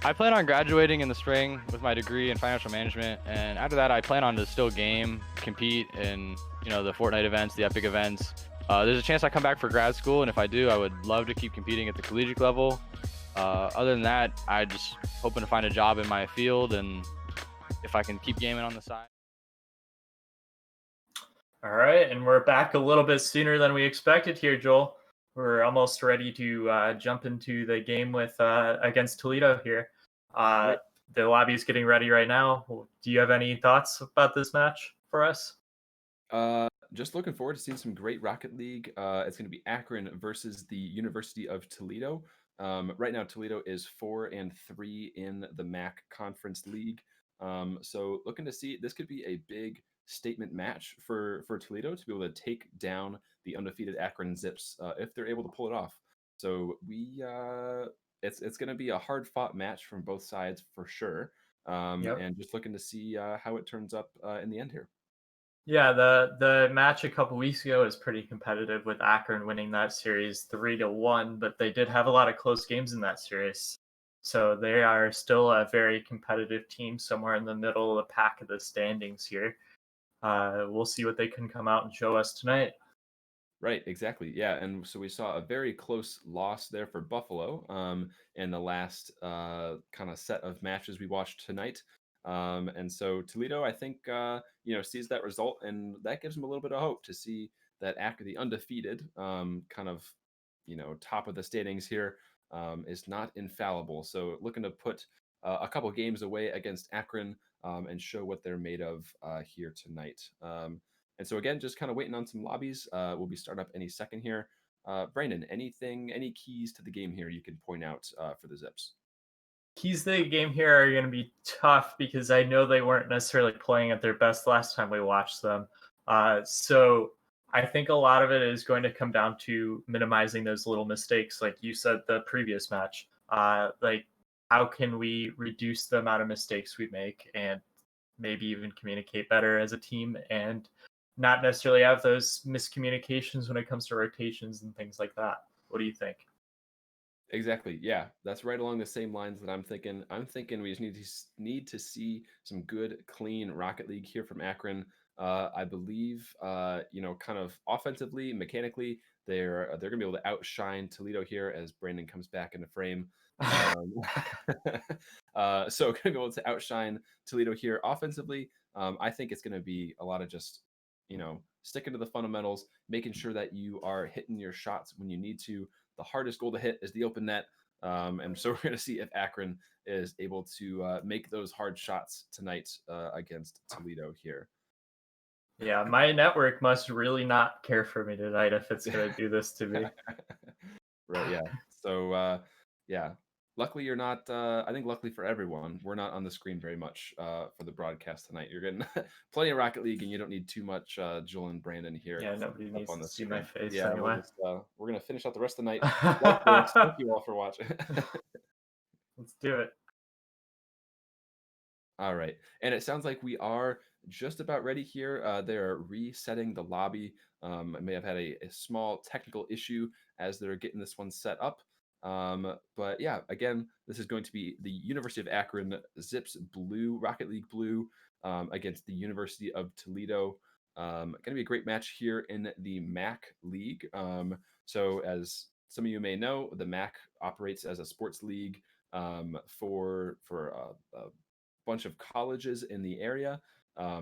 I plan on graduating in the spring with my degree in financial management, and after that I plan on to still game, compete in the Fortnite events, the Epic events. There's a chance I come back for grad school, and if I do, I would love to keep competing at the collegiate level. Other than that, I just hoping to find a job in my field, and if I can keep gaming on the side. All right, and we're back a little bit sooner than we expected here, Joel. We're almost ready to jump into the game with against Toledo here. The lobby is getting ready right now. Do you have any thoughts about this match for us? Just looking forward to seeing some great Rocket League. It's going to be Akron versus the University of Toledo. Right now, Toledo is 4-3 in the MAC Conference League. So looking to see, this could be a big statement match for Toledo to be able to take down the undefeated Akron Zips if they're able to pull it off. So it's going to be a hard fought match from both sides for sure. And just looking to see how it turns up in the end here. Yeah, the match a couple weeks ago is pretty competitive with Akron winning that series 3-1, but they did have a lot of close games in that series. So they are still a very competitive team somewhere in the middle of the pack of the standings here. We'll see what they can come out and show us tonight. Right, exactly. Yeah, and so we saw a very close loss there for Buffalo in the last kind of set of matches we watched tonight. And so Toledo, I think, sees that result, and that gives them a little bit of hope to see that after the undefeated, kind of, top of the standings here, is not infallible. So looking to put a couple games away against Akron and show what they're made of here tonight. And so again, just kind of waiting on some lobbies. We'll be starting up any second here. Brandon, any keys to the game here you can point out for the Zips? Keys to the game here are going to be tough because I know they weren't necessarily playing at their best last time we watched them. So I think a lot of it is going to come down to minimizing those little mistakes, like you said the previous match. Like, how can we reduce the amount of mistakes we make and maybe even communicate better as a team and not necessarily have those miscommunications when it comes to rotations and things like that? What do you think? Exactly. Yeah, that's right along the same lines that I'm thinking. I'm thinking we just need to see some good, clean Rocket League here from Akron. I believe, kind of offensively, mechanically, they're going to be able to outshine Toledo here as Brandon comes back into frame. So going to be able to outshine Toledo here offensively. I think it's going to be a lot of just, sticking to the fundamentals, making sure that you are hitting your shots when you need to. The hardest goal to hit is the open net. And so we're going to see if Akron is able to make those hard shots tonight against Toledo here. Yeah, my network must really not care for me tonight if it's going to do this to me. Right, yeah. So, yeah. Luckily, you're not, I think luckily for everyone, we're not on the screen very much for the broadcast tonight. You're getting plenty of Rocket League, and you don't need too much Joel and Brandon here. Yeah, nobody needs on the to see screen. my face Yeah, anyway. we're going to finish out the rest of the night. Thank you all for watching. Let's do it. All right. And it sounds like we are just about ready here. They're resetting the lobby. I may have had a small technical issue as they're getting this one set up. But yeah, again, this is going to be the University of Akron Zips Blue, Rocket League Blue, against the University of Toledo. Going to be a great match here in the MAC League. So as some of you may know, the MAC operates as a sports league for a bunch of colleges in the area.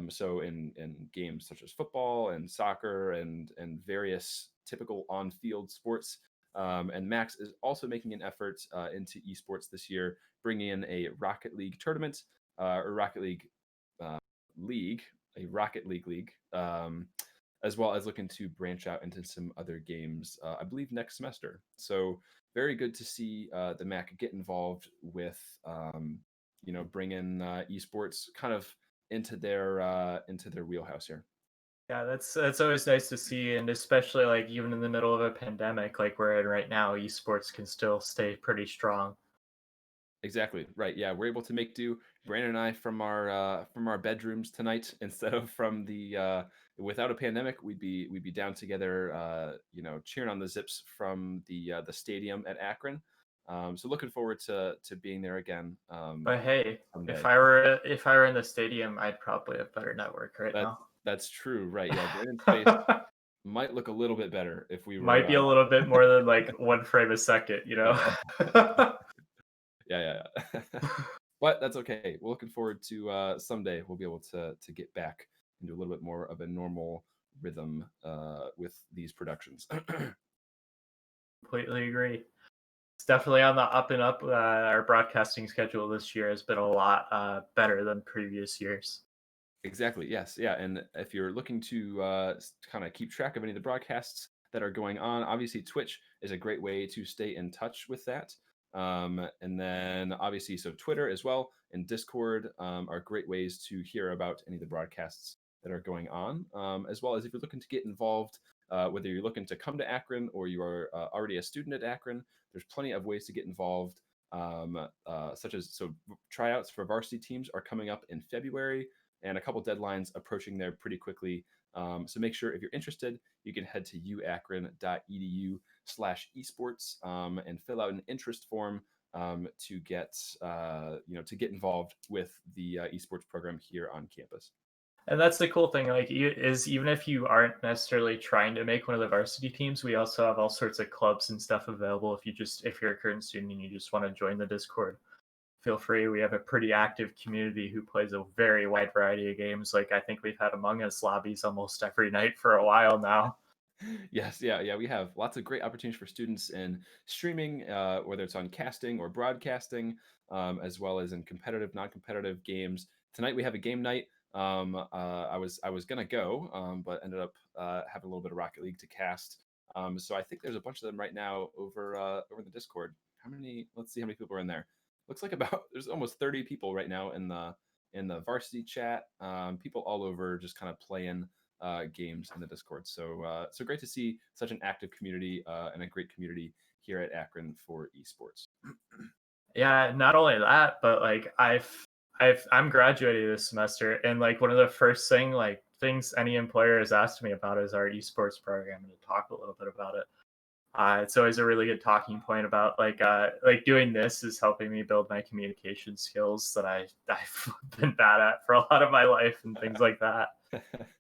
So in games such as football and soccer and various typical on-field sports. And Max is also making an effort into esports this year, bringing in a Rocket League tournament or Rocket League league, a Rocket League, as well as looking to branch out into some other games, I believe next semester. So very good to see the MAC get involved with, bringing esports kind of into their wheelhouse here. Yeah, that's always nice to see, and especially like even in the middle of a pandemic like we're in right now, esports can still stay pretty strong. Exactly right. Yeah, we're able to make do, Brandon and I, from our bedrooms tonight instead of from the. Without a pandemic, we'd be down together, cheering on the Zips from the stadium at Akron. So looking forward to being there again. But hey, someday. if I were in the stadium, I'd probably have better network right now. That's true, right? Yeah, Brandon's face might look a little bit better if we were. Might be a little bit more than like 1 frame a second, you know. Yeah. But that's okay. We're looking forward to someday we'll be able to get back into a little bit more of a normal rhythm with these productions. Completely agree. It's definitely on the up and up. Our broadcasting schedule this year has been a lot better than previous years. Exactly. Yes. Yeah. And if you're looking to kind of keep track of any of the broadcasts that are going on, obviously Twitch is a great way to stay in touch with that. And then obviously, so Twitter as well and Discord are great ways to hear about any of the broadcasts that are going on, as well as if you're looking to get involved, whether you're looking to come to Akron or you are already a student at Akron, there's plenty of ways to get involved, such as tryouts for varsity teams are coming up in February and a couple deadlines approaching there pretty quickly. So make sure if you're interested, you can head to uakron.edu/esports and fill out an interest form to get involved with the esports program here on campus. And that's the cool thing, like, is even if you aren't necessarily trying to make one of the varsity teams, we also have all sorts of clubs and stuff available. If you're a current student and you just want to join the Discord, feel free. We have a pretty active community who plays a very wide variety of games. Like, I think we've had Among Us lobbies almost every night for a while now. Yes, yeah. We have lots of great opportunities for students in streaming, whether it's on casting or broadcasting, as well as in competitive, non-competitive games. Tonight we have a game night. I was gonna go, but ended up having a little bit of Rocket League to cast. So I think there's a bunch of them right now over the Discord. How many? Let's see how many people are in there. Looks like there's almost 30 people right now in the varsity chat. People all over just kind of playing games in the Discord. So great to see such an active community and a great community here at Akron for esports. Yeah, not only that, but like I'm graduating this semester, and like one of the first things any employer has asked me about is our esports program, and to talk a little bit about it. It's always a really good talking point about like doing this is helping me build my communication skills that I've been bad at for a lot of my life and things like that.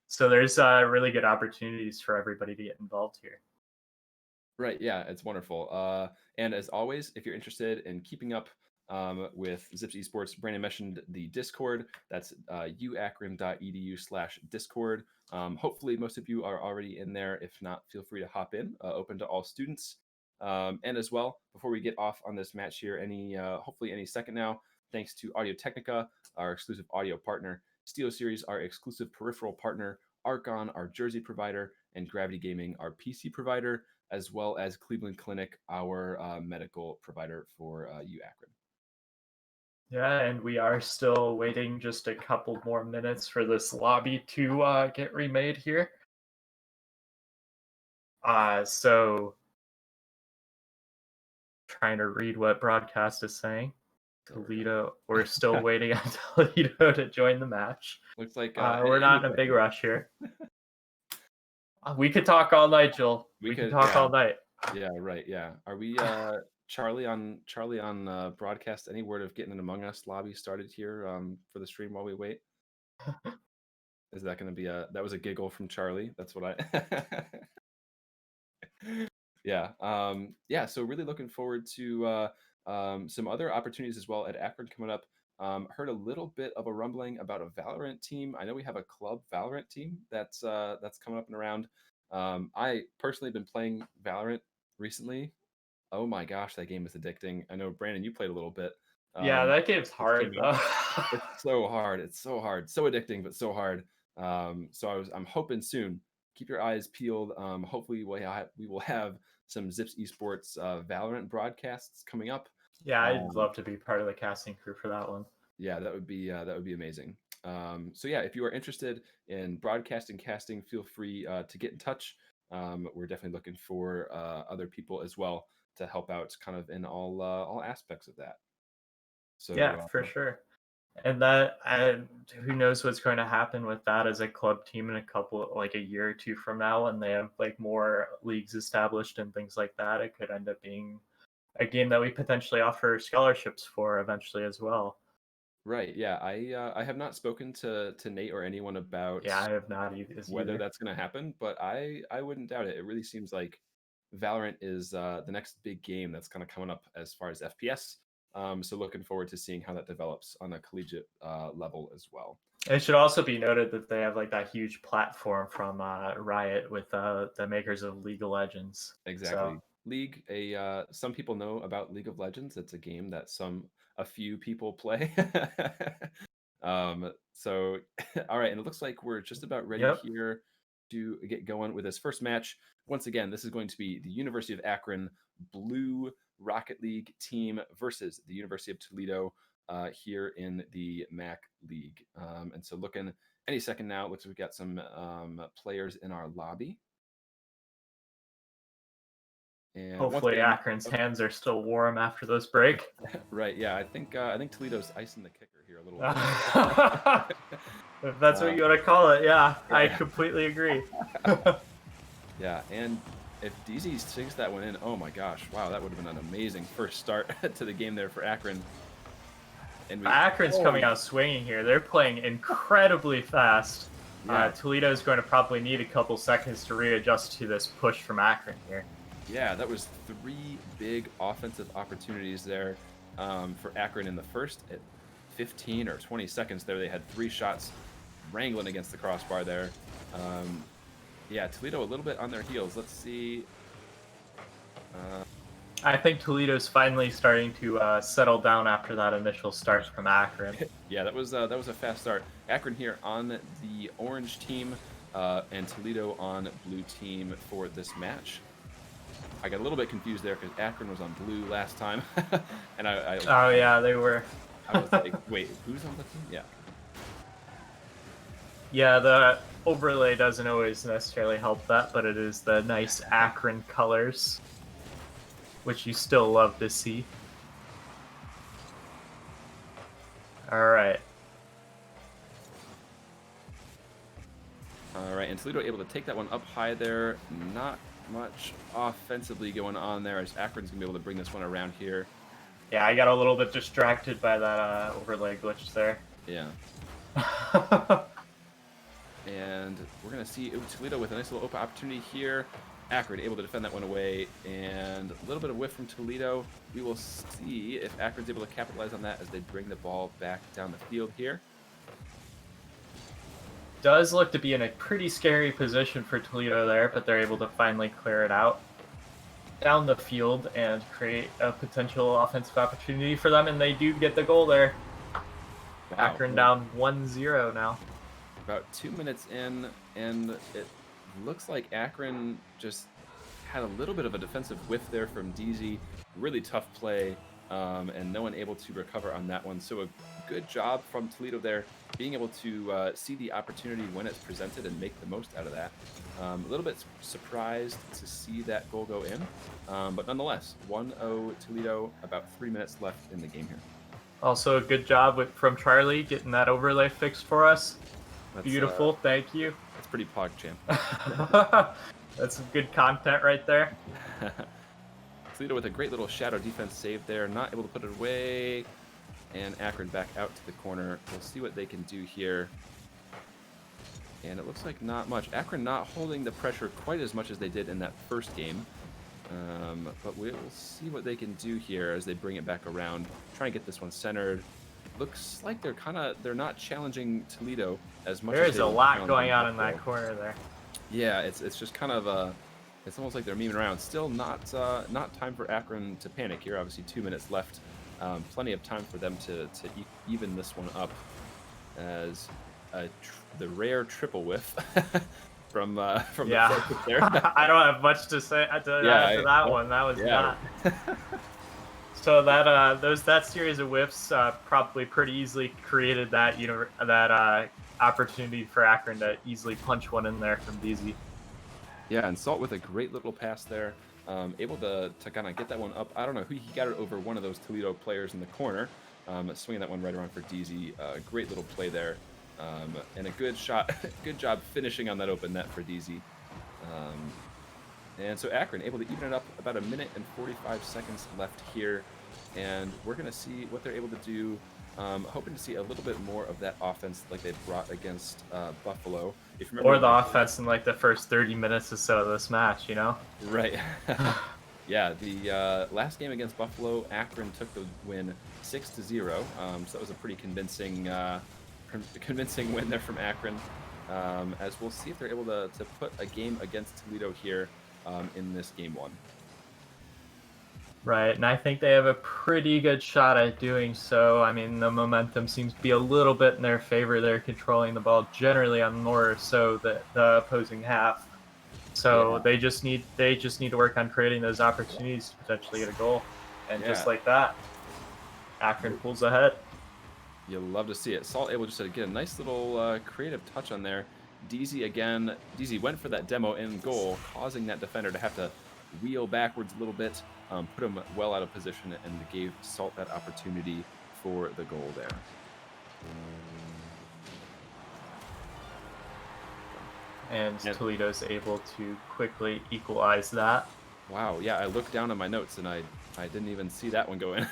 So there's really good opportunities for everybody to get involved here. Right. Yeah, it's wonderful. And as always, if you're interested in keeping up with Zips Esports, Brandon mentioned the Discord. That's uakron.edu/Discord. Hopefully, most of you are already in there. If not, feel free to hop in. Open to all students. And as well, before we get off on this match here, hopefully any second now, thanks to Audio Technica, our exclusive audio partner, SteelSeries, our exclusive peripheral partner, Archon, our jersey provider, and Gravity Gaming, our PC provider, as well as Cleveland Clinic, our medical provider for UAkron. Yeah, and we are still waiting just a couple more minutes for this lobby to get remade here. So trying to read what broadcast is saying. Toledo, we're still waiting on Toledo to join the match. Looks like we're not in a big rush here. We could talk all night, Joel. We could talk all night. Yeah, right. Yeah. Are we Charlie on broadcast? Any word of getting an Among Us lobby started here for the stream while we wait? Is that going to be that was a giggle from Charlie? That's what I. Yeah. So really looking forward to some other opportunities as well at Akron coming up. Heard a little bit of a rumbling about a Valorant team. I know we have a club Valorant team that's coming up and around. I personally have been playing Valorant recently. Oh my gosh, that game is addicting. I know Brandon, you played a little bit. Yeah, that game's it hard came out. though. It's so hard. It's so hard. So addicting, but so hard. So I'm hoping soon. Keep your eyes peeled. Hopefully we will have some Zips Esports Valorant broadcasts coming up. Yeah, I'd love to be part of the casting crew for that one. Yeah, that would be amazing. So yeah, if you are interested in broadcasting, casting, feel free to get in touch. We're definitely looking for other people as well to help out, kind of in all aspects of that. So yeah, for sure. And who knows what's going to happen with that as a club team in a year or two from now, and they have like more leagues established and things like that. It could end up being a game that we potentially offer scholarships for eventually as well. Right. Yeah. I have not spoken to Nate or anyone about Yeah, I have not whether that's going to happen, but I wouldn't doubt it. It really seems like Valorant is the next big game that's kind of coming up as far as FPS. So looking forward to seeing how that develops on a collegiate level as well. It should also be noted that they have like that huge platform from Riot with the makers of League of Legends. Exactly. So, League, some people know about League of Legends. It's a game that a few people play. So all right, and it looks like we're just about ready here to get going with this first match. Once again, this is going to be the University of Akron Blue Rocket League team versus the University of Toledo here in the MAC League. And so looking any second now, it looks like we've got some players in our lobby. And hopefully Akron's hands are still warm after this break. Right, yeah, I think Toledo's icing the kicker here a little bit. If that's what you want to call it, yeah. I completely agree. Yeah, and if DZ sinks that one in, oh my gosh, wow, that would have been an amazing first start to the game there for Akron. And Akron's coming out swinging here. They're playing incredibly fast. Yeah. Toledo's going to probably need a couple seconds to readjust to this push from Akron here. Yeah, that was 3 big offensive opportunities there for Akron in the first. At 15 or 20 seconds there, they had 3 shots wrangling against the crossbar there. Yeah, Toledo a little bit on their heels. Let's see. I think Toledo's finally starting to settle down after that initial start from Akron. Yeah, that was a fast start. Akron here on the orange team and Toledo on blue team for this match. I got a little bit confused there because Akron was on blue last time, and oh yeah, they were. I was like, wait, who's on the team? Yeah. Yeah, the overlay doesn't always necessarily help that, but it is the nice Akron colors, which you still love to see. All right. All right, and Toledo able to take that one up high there. Not much offensively going on there as Akron's gonna be able to bring this one around here. Yeah, I got a little bit distracted by that overlay glitch there. Yeah. And we're gonna see Toledo with a nice little open opportunity here. Akron able to defend that one away, and a little bit of whiff from Toledo. We will see if Akron's able to capitalize on that as they bring the ball back down the field here. Does look to be in a pretty scary position for Toledo there, but they're able to finally clear it out down the field and create a potential offensive opportunity for them, and they do get the goal there. Wow. Akron down 1-0 now. About 2 minutes in, and it looks like Akron just had a little bit of a defensive whiff there from DZ. Really tough play, and no one able to recover on that one. So a good job from Toledo there, being able to see the opportunity when it's presented and make the most out of that. A little bit surprised to see that goal go in, but nonetheless, 1-0 Toledo, about 3 minutes left in the game here. Also a good job from Charlie getting that overlay fixed for us. That's beautiful, thank you. That's pretty pog, champ. That's some good content right there. Toledo with a great little shadow defense save there, not able to put it away. And Akron back out to the corner. We'll see what they can do here. And it looks like not much. Akron not holding the pressure quite as much as they did in that first game. But we'll see what they can do here as they bring it back around. Try and get this one centered. looks like they're not challenging Toledo as much. There as is they a were lot challenging going on in Buffalo. that corner there. Yeah, it's just kind of it's almost like they're memeing around. Still not time for Akron to panic here. Obviously, 2 minutes left. Plenty of time for them to even this one up, as the rare triple whiff from the focus there. I don't have much to say after that one. That was not. So that series of whiffs probably pretty easily created that opportunity for Akron to easily punch one in there from DZ. Yeah, and Salt with a great little pass there, able to kind of get that one up. I don't know who he got it over, one of those Toledo players in the corner, swinging that one right around for DZ. Great little play there, and a good shot. Good job finishing on that open net for DZ. And so Akron able to even it up. About 1 minute and 45 seconds left here, and we're going to see what they're able to do. Hoping to see a little bit more of that offense like they brought against Buffalo. If you remember, or the offense in like the first 30 minutes or so of this match, you know? Right. Yeah, the last game against Buffalo, Akron took the win 6-0. So that was a pretty convincing win there from Akron. As we'll see if they're able to put a game against Toledo here in this game one. Right, and I think they have a pretty good shot at doing so. I mean, the momentum seems to be a little bit in their favor. They're controlling the ball generally on more or so the opposing half. So Yeah. they just need to work on creating those opportunities to potentially get a goal. And just like that, Akron pulls ahead. You'll love to see it. Salt able just to get a nice little creative touch on there. DZ again. DZ went for that demo in goal, causing that defender to have to wheel backwards a little bit. Put him well out of position and gave Salt that opportunity for the goal there. And Toledo's able to quickly equalize that. Wow, yeah, I looked down on my notes and I didn't even see that one go in.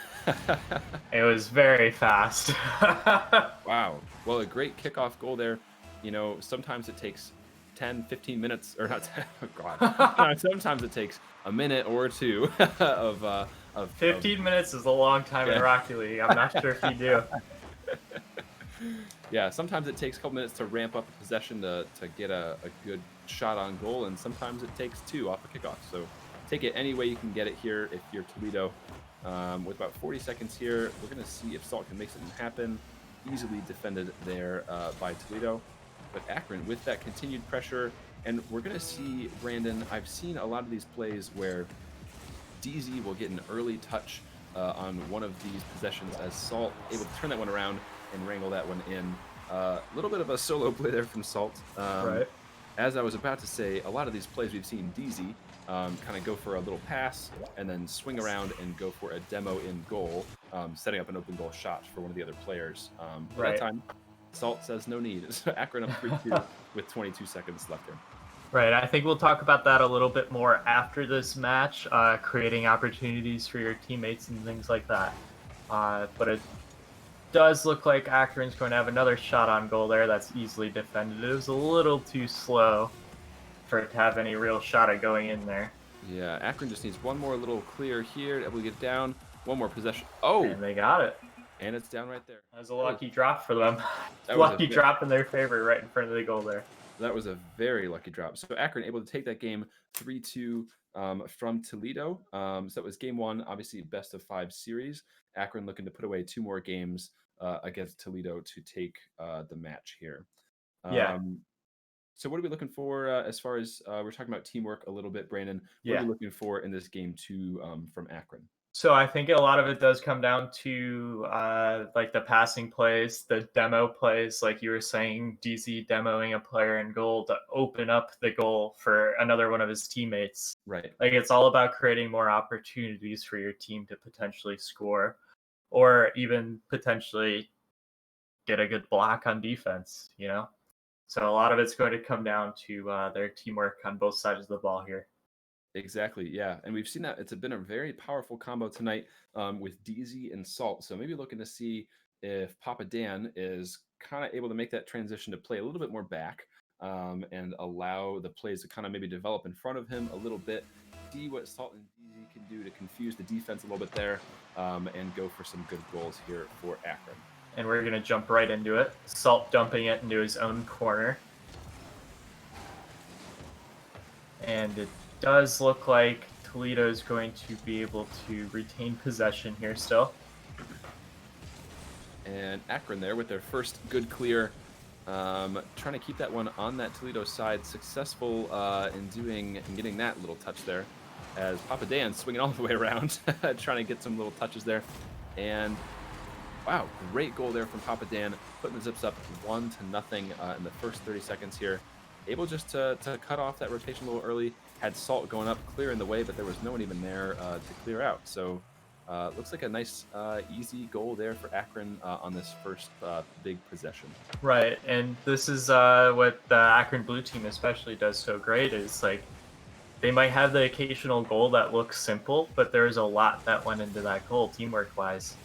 It was very fast. Wow. Well, a great kickoff goal there. You know, sometimes it takes 10, 15 minutes, or not 10, oh God. Sometimes it takes a minute or two of 15 minutes is a long time in Rocky League. I'm not sure if you do. Yeah, sometimes it takes a couple minutes to ramp up a possession to get a good shot on goal, and sometimes it takes 2 off a kickoff. So take it any way you can get it here if you're Toledo. With about 40 seconds here, we're going to see if Salt can make something happen. Easily defended there by Toledo. But Akron with that continued pressure, and we're going to see, Brandon, I've seen a lot of these plays where DZ will get an early touch on one of these possessions as Salt able to turn that one around and wrangle that one in. A little bit of a solo play there from Salt. Right. As I was about to say, a lot of these plays we've seen DZ kind of go for a little pass and then swing around and go for a demo in goal, setting up an open goal shot for one of the other players. That time, Salt says no need. So Akron up 3-2 with 22 seconds left here. Right, I think we'll talk about that a little bit more after this match, creating opportunities for your teammates and things like that. But it does look like Akron's going to have another shot on goal there that's easily defended. It was a little too slow for it to have any real shot at going in there. Yeah, Akron just needs one more little clear here. Able to get down. One more possession. Oh! And they got it. And it's down right there. That was a lucky drop for them. Lucky drop in their favor right in front of the goal there. That was a very lucky drop. So Akron able to take that game 3-2 from Toledo. So that was game 1, obviously best of 5 series. Akron looking to put away 2 more games against Toledo to take the match here. So what are we looking for as far as we're talking about teamwork a little bit, Brandon? What are we looking for in this game 2 from Akron? So I think a lot of it does come down to like the passing plays, the demo plays, like you were saying, DZ demoing a player in goal to open up the goal for another one of his teammates. Right. Like it's all about creating more opportunities for your team to potentially score or even potentially get a good block on defense, you know? So a lot of it's going to come down to their teamwork on both sides of the ball here. Exactly, yeah. And we've seen that it's been a very powerful combo tonight with DZ and Salt. So maybe looking to see if Papa Dan is kind of able to make that transition to play a little bit more back and allow the plays to kind of maybe develop in front of him a little bit. See what Salt and DZ can do to confuse the defense a little bit there and go for some good goals here for Akron. and we're going to jump right into it. Salt dumping it into his own corner. And it does look like Toledo is going to be able to retain possession here still. And Akron there with their first good clear. Trying to keep that one on that Toledo side. Successful in getting that little touch there. As Papa Dan swinging all the way around, trying to get some little touches there. And wow, great goal there from Papa Dan, putting the Zips up 1-0 in the first 30 seconds here. Able just to cut off that rotation a little early. Had Salt going up, clearing the way, but there was no one even there to clear out. So looks like a nice, easy goal there for Akron on this first big possession. Right, and this is what the Akron Blue team especially does so great is like they might have the occasional goal that looks simple, but there's a lot that went into that goal teamwork-wise.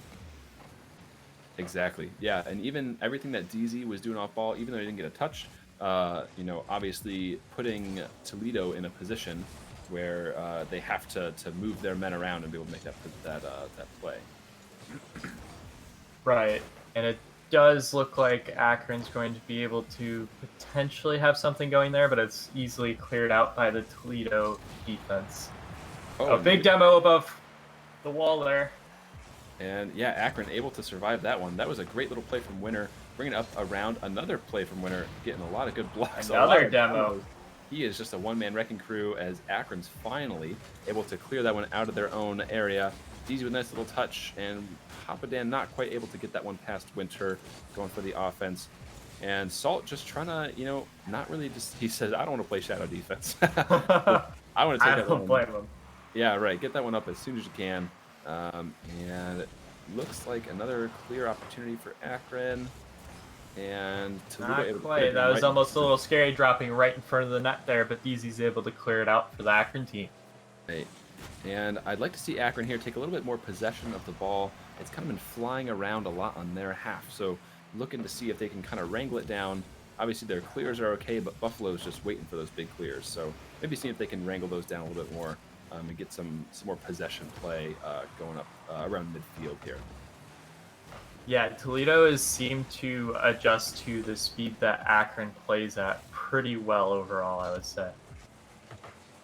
Exactly, yeah, and even everything that DZ was doing off ball, even though he didn't get a touch, obviously putting Toledo in a position where they have to move their men around and be able to make that play. Right, and it does look like Akron's going to be able to potentially have something going there, but it's easily cleared out by the Toledo defense. A big demo above the wall there. And yeah, Akron able to survive that one. That was a great little play from Winner, bringing it up around another play from Winner, getting a lot of good blocks. Another demo. He is just a one-man wrecking crew as Akron's finally able to clear that one out of their own area. Easy with a nice little touch, and Papa Dan not quite able to get that one past Winter, going for the offense. And Salt just trying to, not really just, he says, I don't want to play shadow defense. I want to take that one. Blame him. Yeah, right. Get that one up as soon as you can. And it looks like another clear opportunity for Akron. And Toledo not quite. That was almost a little scary, dropping right in front of the net there, but DZ's able to clear it out for the Akron team. Right. And I'd like to see Akron here take a little bit more possession of the ball. It's kind of been flying around a lot on their half, so looking to see if they can kind of wrangle it down. Obviously, their clears are okay, but Buffalo's just waiting for those big clears. So maybe see if they can wrangle those down a little bit more and get some more possession play going up around midfield here. Yeah, Toledo has seemed to adjust to the speed that Akron plays at pretty well overall, I would say.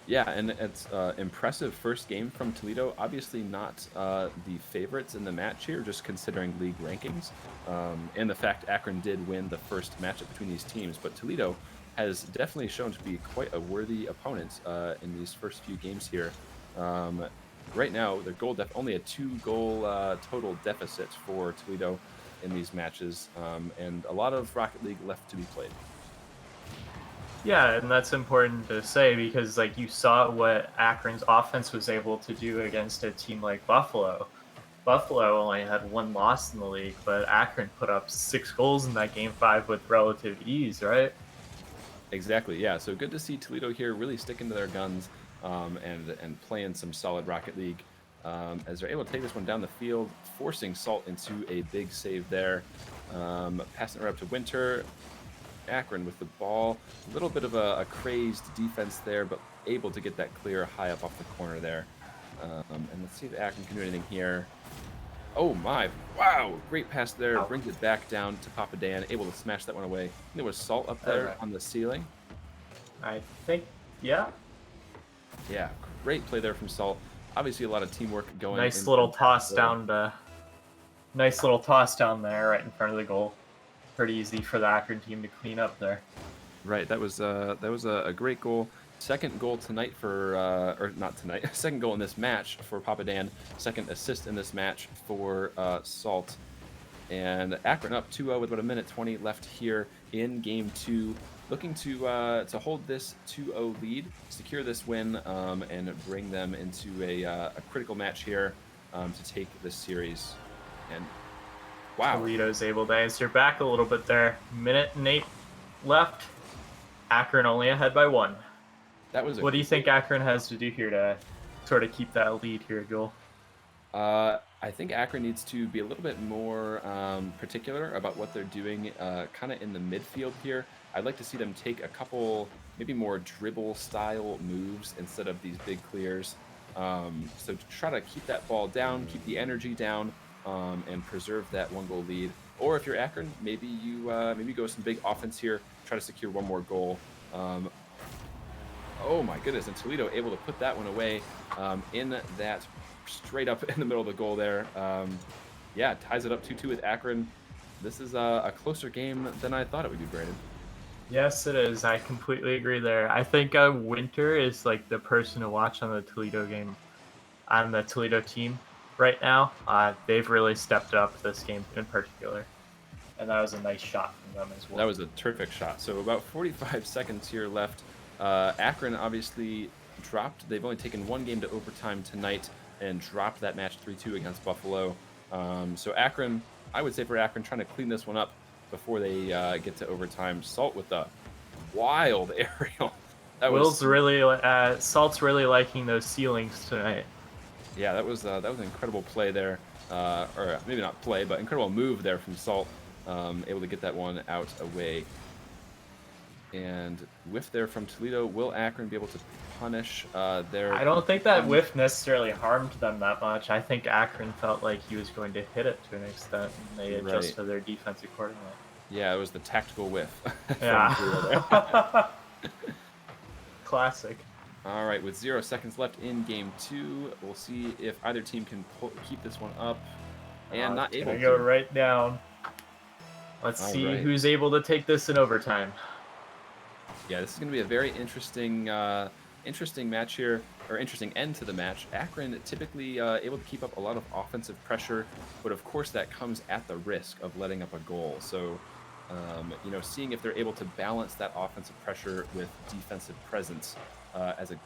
Yeah, and it's impressive first game from Toledo. Obviously not the favorites in the match here, just considering league rankings. And the fact Akron did win the first matchup between these teams. But Toledo has definitely shown to be quite a worthy opponent in these first few games here. Right now, their only a 2-goal total deficit for Toledo in these matches, and a lot of Rocket League left to be played. Yeah, and that's important to say because, like, you saw what Akron's offense was able to do against a team like Buffalo. Buffalo only had 1 loss in the league, but Akron put up 6 goals in that game 5 with relative ease, right? Exactly, yeah. So good to see Toledo here really sticking to their guns and playing some solid Rocket League as they're able to take this one down the field, forcing Salt into a big save there. Passing it up to Winter. Akron with the ball. A little bit of a crazed defense there, but able to get that clear high up off the corner there. And let's see if Akron can do anything here. Oh my, wow, great pass there. Brings it back down to Papa Dan, able to smash that one away. There was Salt up there on the ceiling. I think, yeah. Yeah, great play there from Salt. Obviously a lot of teamwork going. Nice little toss down there right in front of the goal. Pretty easy for the Akron team to clean up there. Right, that was a great goal. Second goal tonight or not tonight. Second goal in this match for Papa Dan. Second assist in this match for Salt. And Akron up 2-0 with about 1:20 left here in Game 2. Looking to hold this 2-0 lead, secure this win, and bring them into a critical match here to take this series. And wow. Toledo's able to answer back a little bit there. 1:08 left. Akron only ahead by 1. What do you think Akron has to do here to sort of keep that lead here, Joel? I think Akron needs to be a little bit more particular about what they're doing kind of in the midfield here. I'd like to see them take a couple maybe more dribble-style moves instead of these big clears. So to try to keep that ball down, keep the energy down, and preserve that 1-goal lead. Or if you're Akron, maybe you go some big offense here, try to secure one more goal. Oh my goodness, and Toledo able to put that one away in that straight up in the middle of the goal there. Yeah, ties it up 2-2 with Akron. This is a closer game than I thought it would be, Brandon. Yes, it is. I completely agree there. I think Winter is like the person to watch on the Toledo game, on the Toledo team right now. They've really stepped up this game in particular, and that was a nice shot from them as well. That was a terrific shot. So about 45 seconds here left. Akron obviously dropped. They've only taken one game to overtime tonight and dropped that match 3-2 against Buffalo. So Akron, I would say for Akron, trying to clean this one up before they get to overtime. Salt with the wild aerial. Salt's really liking those ceilings tonight. Yeah, that was an incredible play there, or maybe not play, but incredible move there from Salt, able to get that one out away. And whiff there from Toledo. Will Akron be able to punish their... I don't think that whiff necessarily harmed them that much. I think Akron felt like he was going to hit it to an extent, and they adjusted their defense accordingly. Yeah, it was the tactical whiff. Yeah. Classic. All right, with 0 seconds left in game 2, we'll see if either team can keep this one up. And not able to. Go right down. Let's see who's able to take this in overtime. Yeah, this is going to be a very interesting match here, or interesting end to the match. Akron typically able to keep up a lot of offensive pressure, but of course that comes at the risk of letting up a goal. So, seeing if they're able to balance that offensive pressure with defensive presence as a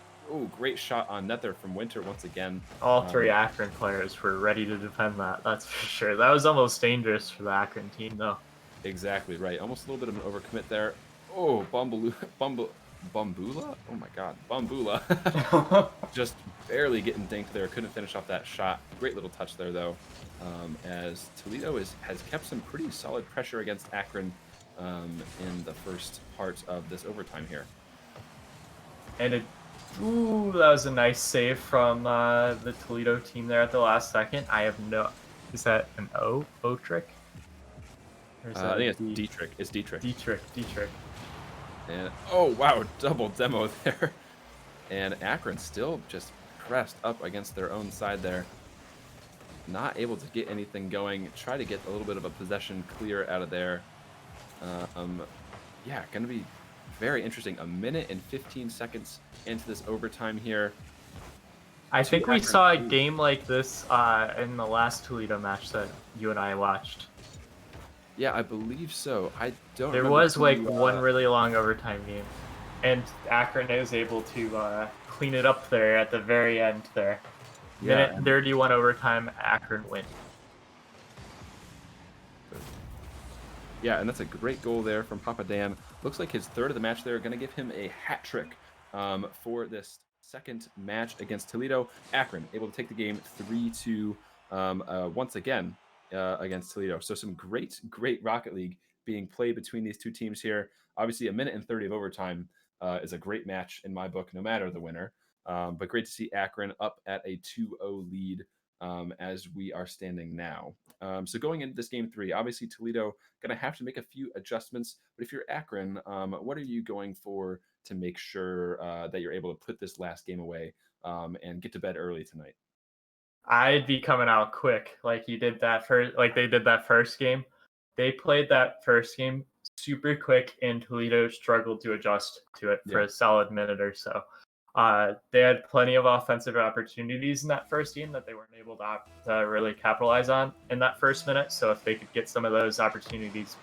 great shot on net there from Winter once again. All three Akron players were ready to defend that, that's for sure. That was almost dangerous for the Akron team, though. Exactly right. Almost a little bit of an overcommit there. Oh, Bambula? Oh my God, Bambula. Just barely getting dinked there. Couldn't finish off that shot. Great little touch there, though, as Toledo has kept some pretty solid pressure against Akron in the first part of this overtime here. And that was a nice save from the Toledo team there at the last second. Is that an O trick? I think it's Dietrich. It's Dietrich. Dietrich. And oh wow, double demo there. And Akron still just pressed up against their own side there. Not able to get anything going. Try to get a little bit of a possession clear out of there. Yeah, going to be very interesting. 1 minute and 15 seconds into this overtime here. I think we saw a game like this in the last Toledo match that you and I watched. Yeah, I believe so. I don't. There was one really long overtime game, and Akron is able to clean it up there at the very end there. Yeah. Minute 31 overtime, Akron win. Yeah, and that's a great goal there from Papa Dan. Looks like his third of the match there. Going to give him a hat trick for this second match against Toledo. Akron able to take the game 3-2 once again against Toledo. So some great Rocket League being played between these two teams here. Obviously, 1 minute and 30 of overtime is a great match in my book, no matter the winner. But great to see Akron up at a 2-0 lead as we are standing now. So going into this game 3, obviously Toledo going to have to make a few adjustments. But if you're Akron, what are you going for to make sure that you're able to put this last game away and get to bed early tonight? I'd be coming out quick, like they did that first game. They played that first game super quick, and Toledo struggled to adjust to it for a solid minute or so. They had plenty of offensive opportunities in that first game that they weren't able to really capitalize on in that first minute. So if they could get some of those opportunities,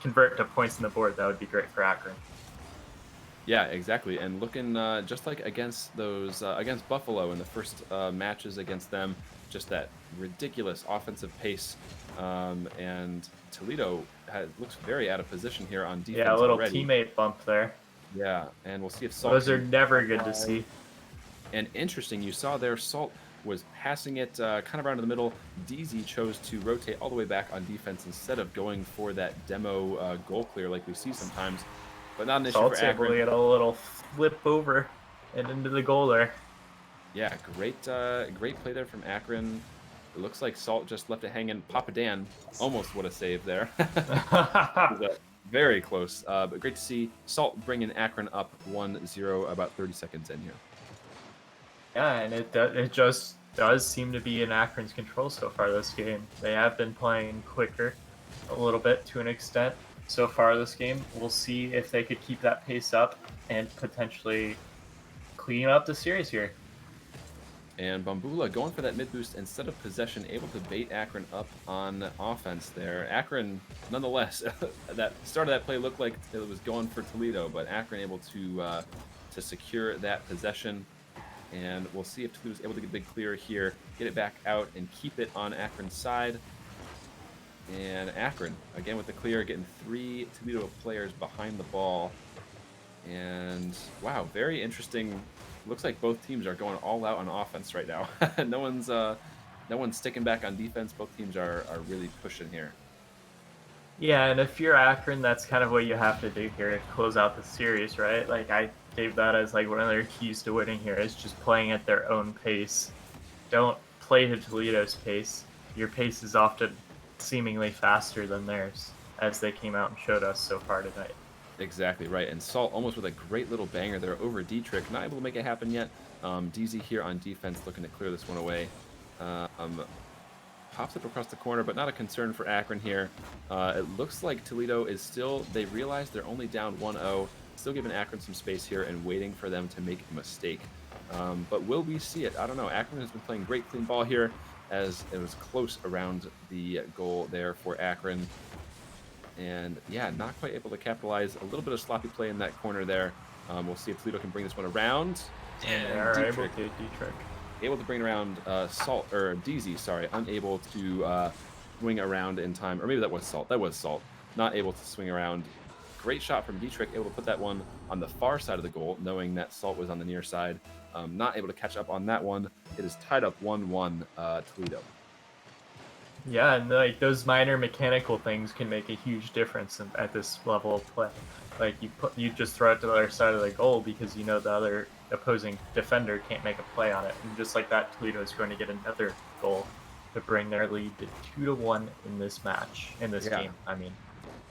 convert to points on the board, that would be great for Akron. Yeah, exactly. And looking just like against Buffalo in the first matches against them, just that ridiculous offensive pace. And Toledo looks very out of position here on defense. Yeah, a little already. Teammate bump there. Yeah, and we'll see if Salt. Those are never good to see. And interesting, you saw there Salt was passing it kind of around in the middle. DZ chose to rotate all the way back on defense instead of going for that demo goal clear like we see sometimes. But not an issue for Akron. Salt's able to get a little flip over and into the goal there. Yeah, great play there from Akron. It looks like Salt just left it hanging. Papa Dan almost would have saved there. Very close, but great to see Salt bringing Akron up 1-0 about 30 seconds in here. Yeah, and it just does seem to be in Akron's control so far this game. They have been playing quicker a little bit to an extent so far this game. We'll see if they could keep that pace up and potentially clean up the series here. And Bambula going for that mid boost instead of possession, able to bait Akron up on offense there. Akron, nonetheless, that start of that play looked like it was going for Toledo, but Akron able to secure that possession. And we'll see if Toledo's able to get a big clear here, get it back out, and keep it on Akron's side. And Akron, again with the clear, getting 3 Toledo players behind the ball. And wow, very interesting. Looks like both teams are going all out on offense right now. No one's sticking back on defense. Both teams are really pushing here. Yeah, and if you're Akron, that's kind of what you have to do here to close out the series, right? Like, I gave that as like one of their keys to winning here is just playing at their own pace. Don't play to Toledo's pace. Your pace is often seemingly faster than theirs, as they came out and showed us so far tonight. Exactly right, and Salt almost with a great little banger there over D-Trick, not able to make it happen yet. DZ here on defense looking to clear this one away. Pops up across the corner, but not a concern for Akron here. It looks like Toledo is still, they realize they're only down 1-0, still giving Akron some space here and waiting for them to make a mistake. But will we see it? I don't know. Akron has been playing great clean ball here as it was close around the goal there for Akron. And yeah, not quite able to capitalize. A little bit of sloppy play in that corner there. We'll see if Toledo can bring this one around. And they are able to D-Trick. Able to bring it around Salt, or DZ, sorry, unable to swing around in time. Or maybe that was Salt. That was Salt. Not able to swing around. Great shot from D-Trick, able to put that one on the far side of the goal, knowing that Salt was on the near side. Not able to catch up on that one. It is tied up 1-1 Toledo. Yeah, and like those minor mechanical things can make a huge difference at this level of play. Like you just throw it to the other side of the goal because you know the other opposing defender can't make a play on it, and just like that, Toledo is going to get another goal to bring their lead to 2-1 in this match, in this game. I mean,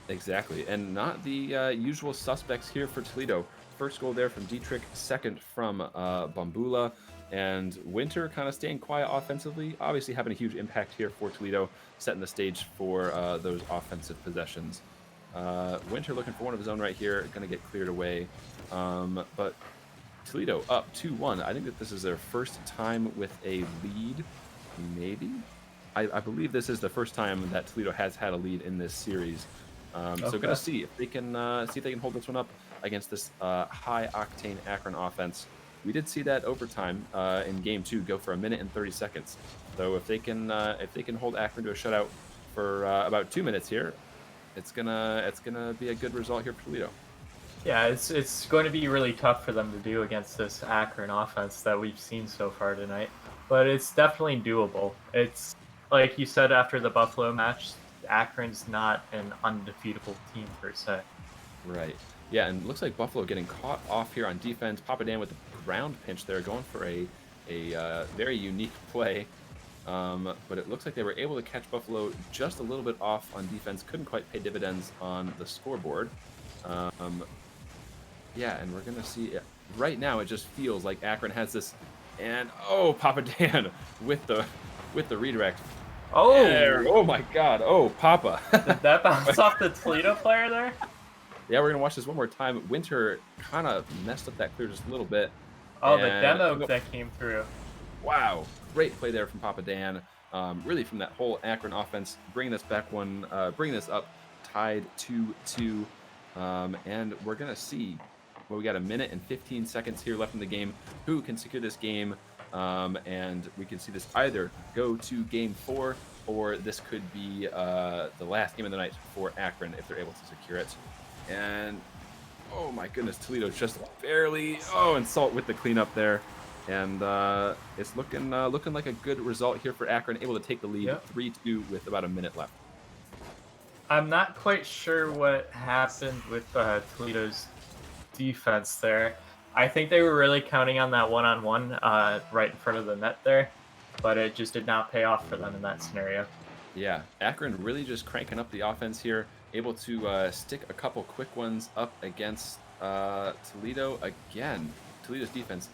exactly, and not the usual suspects here for Toledo. First goal there from D-Trick, second from Bambula. And Winter kind of staying quiet offensively, obviously having a huge impact here for Toledo, setting the stage for those offensive possessions. Winter looking for one of his own right here, going to get cleared away. But Toledo up 2-1. I think that this is their first time with a lead, maybe? I believe this is the first time that Toledo has had a lead in this series. So going to see if they can hold this one up against this high-octane Akron offense. We did see that overtime in Game 2 go for 1 minute and 30 seconds. So if they can hold Akron to a shutout for about 2 minutes here, it's gonna be a good result here for Toledo. Yeah, it's going to be really tough for them to do against this Akron offense that we've seen so far tonight. But it's definitely doable. It's like you said after the Buffalo match, Akron's not an undefeatable team per se. Right. Yeah, and it looks like Buffalo getting caught off here on defense. Papa Dan with the ground pinch there, going for a very unique play. But it looks like they were able to catch Buffalo just a little bit off on defense. Couldn't quite pay dividends on the scoreboard. Yeah, and we're going to see it. Right now it just feels like Akron has this. And, oh, Papa Dan with the redirect. Oh! There. Oh, my God. Oh, Papa. Did that bounce off the Toledo player there? Yeah, we're going to watch this one more time. Winter kind of messed up that clear just a little bit. Oh, the demo that came through. Wow. Great play there from Papa Dan. Really from that whole Akron offense, bringing this up, tied 2-2. And we're going to see, well, we got 1 minute and 15 seconds here left in the game. Who can secure this game? And we can see this either go to Game 4, or this could be the last game of the night for Akron if they're able to secure it. And oh my goodness, Toledo just barely. Oh, and Salt with the cleanup there, and it's looking like a good result here for Akron, able to take the lead 3-2 with about 1 minute left. I'm not quite sure what happened with Toledo's defense there. I think they were really counting on that one-on-one right in front of the net there, but it just did not pay off for them in that scenario. Yeah, Akron really just cranking up the offense here, able to stick a couple quick ones up against Toledo again. Toledo's defense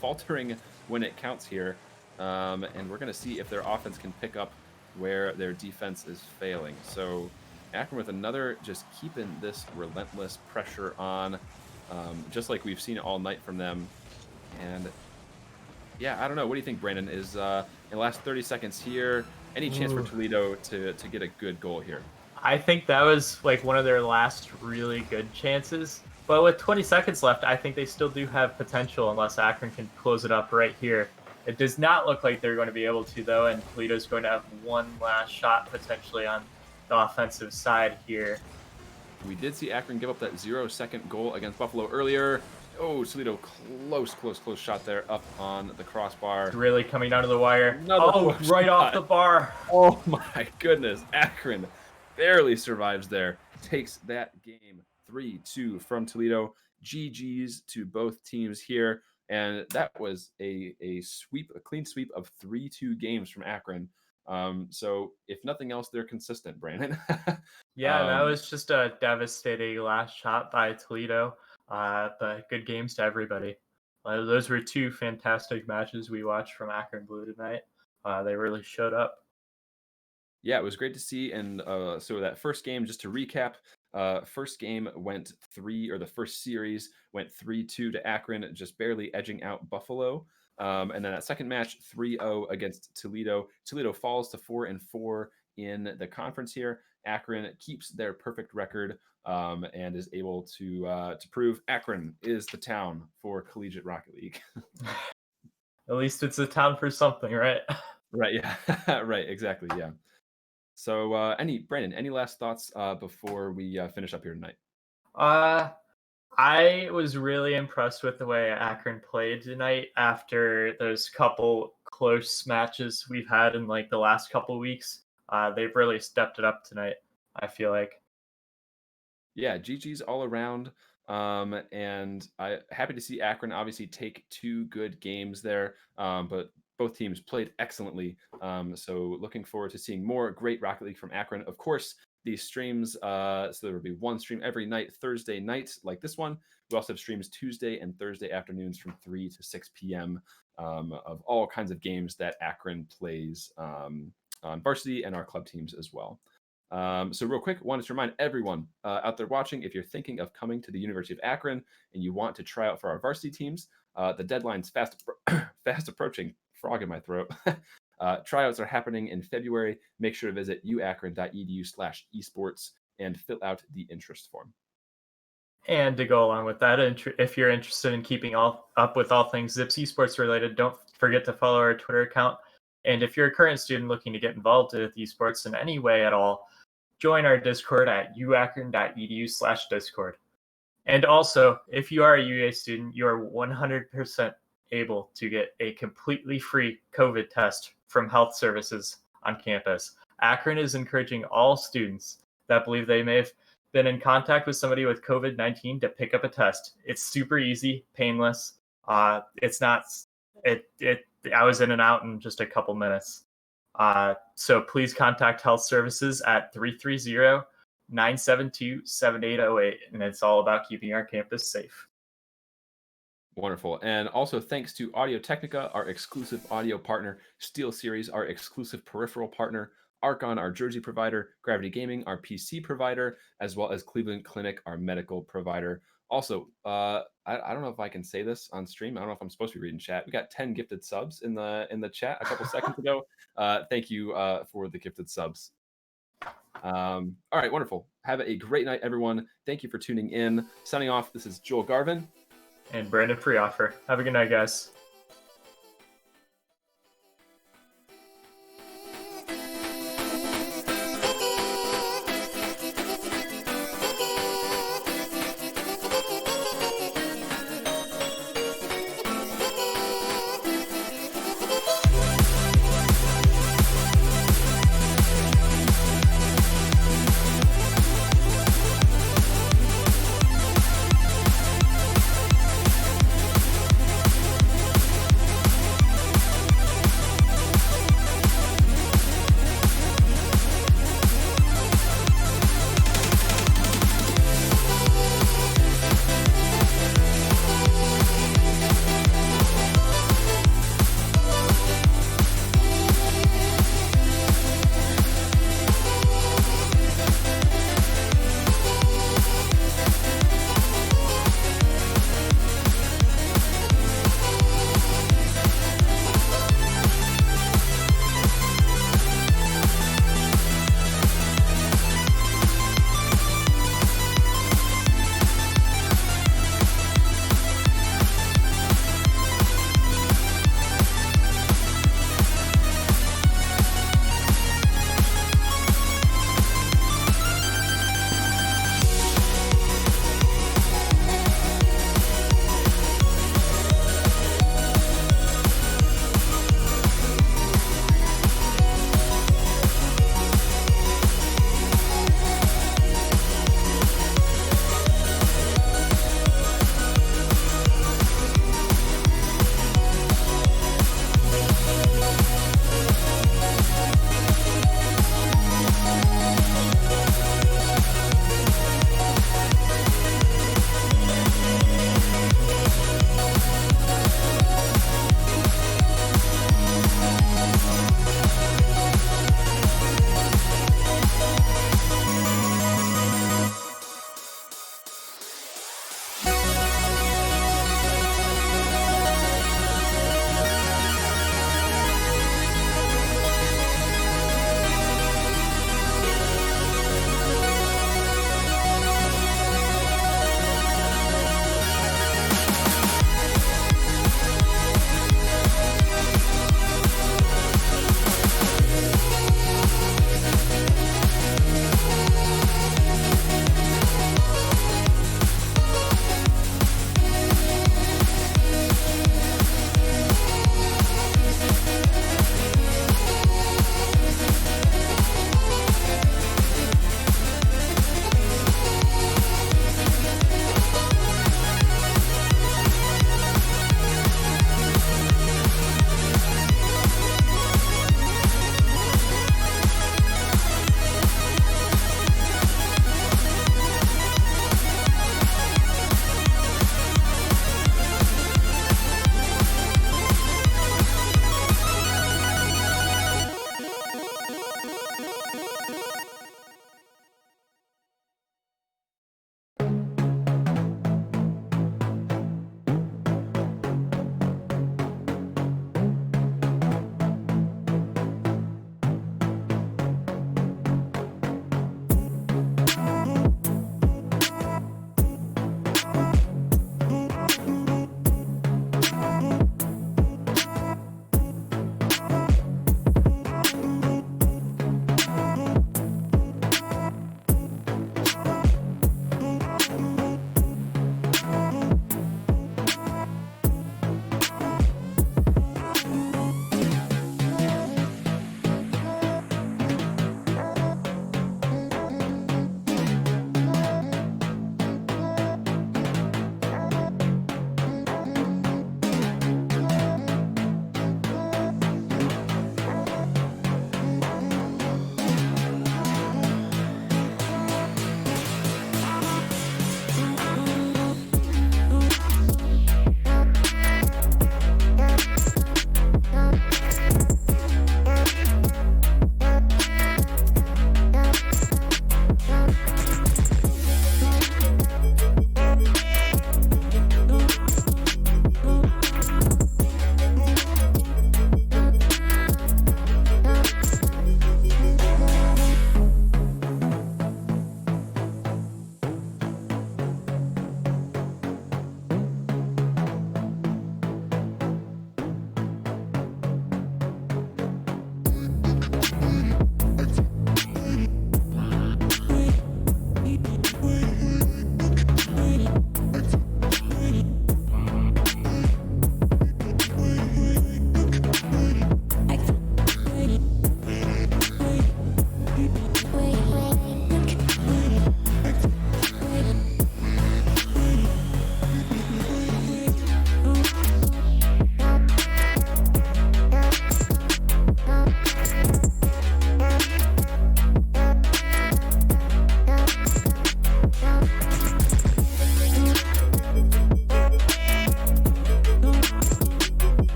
faltering when it counts here, and we're going to see if their offense can pick up where their defense is failing. So Akron with another, just keeping this relentless pressure on, just like we've seen all night from them. And yeah, I don't know. What do you think, Brandon? Is in the last 30 seconds here, any chance for Toledo to get a good goal here? I think that was like one of their last really good chances. But with 20 seconds left, I think they still do have potential unless Akron can close it up right here. It does not look like they're going to be able to, though, and Toledo's going to have one last shot potentially on the offensive side here. We did see Akron give up that 0-second goal against Buffalo earlier. Oh, Toledo, close shot there up on the crossbar. It's really coming down to the wire. Another right off the bar. Oh my goodness, Akron barely survives there. Takes that game 3-2 from Toledo. GG's to both teams here. And that was a clean sweep of 3-2 games from Akron. So if nothing else, they're consistent, Brandon. Yeah, that was just a devastating last shot by Toledo. But good games to everybody. Those were two fantastic matches we watched from Akron Blue tonight. They really showed up. Yeah, it was great to see. And so that first game, just to recap, first game went the first series went 3-2 to Akron, just barely edging out Buffalo. And then that second match, 3-0 against Toledo. Toledo falls to 4-4 in the conference here. Akron keeps their perfect record and is able to prove Akron is the town for Collegiate Rocket League. At least it's a town for something, right? Right. Yeah. Right. Exactly. Yeah. So, Brandon, any last thoughts before we finish up here tonight? I was really impressed with the way Akron played tonight after those couple close matches we've had in like the last couple weeks. They've really stepped it up tonight, I feel like. Yeah, GG's all around. And I happy to see Akron obviously take two good games there. But both teams played excellently. So looking forward to seeing more great Rocket League from Akron. Of course, these streams, so there will be one stream every night, Thursday night, like this one. We also have streams Tuesday and Thursday afternoons from 3 to 6 p.m. Of all kinds of games that Akron plays on varsity and our club teams as well. So real quick, wanted to remind everyone out there watching, if you're thinking of coming to the University of Akron and you want to try out for our varsity teams, the deadline's fast approaching. Frog in my throat. Tryouts are happening in February. Make sure to visit uakron.edu/esports and fill out the interest form. And to go along with that, if you're interested in keeping up with all things Zips Esports related, don't forget to follow our Twitter account. And if you're a current student looking to get involved with esports in any way at all, join our Discord at uakron.edu/discord. And also, if you are a UA student, you are 100% able to get a completely free COVID test from health services on campus. Akron is encouraging all students that believe they may have been in contact with somebody with COVID-19 to pick up a test. It's super easy, painless. It's not. I was in and out in just a couple minutes. So please contact health services at 330-972-7808, and it's all about keeping our campus safe. Wonderful. And also thanks to Audio Technica, our exclusive audio partner, SteelSeries, our exclusive peripheral partner, Archon, our jersey provider, Gravity Gaming, our PC provider, as well as Cleveland Clinic, our medical provider. Also, I don't know if I can say this on stream. I don't know if I'm supposed to be reading chat. We got 10 gifted subs in the chat a couple seconds ago. Thank you for the gifted subs. All right, wonderful. Have a great night, everyone. Thank you for tuning in. Signing off, this is Joel Garvin. And Brandon Freeoffer. Have a good night, guys.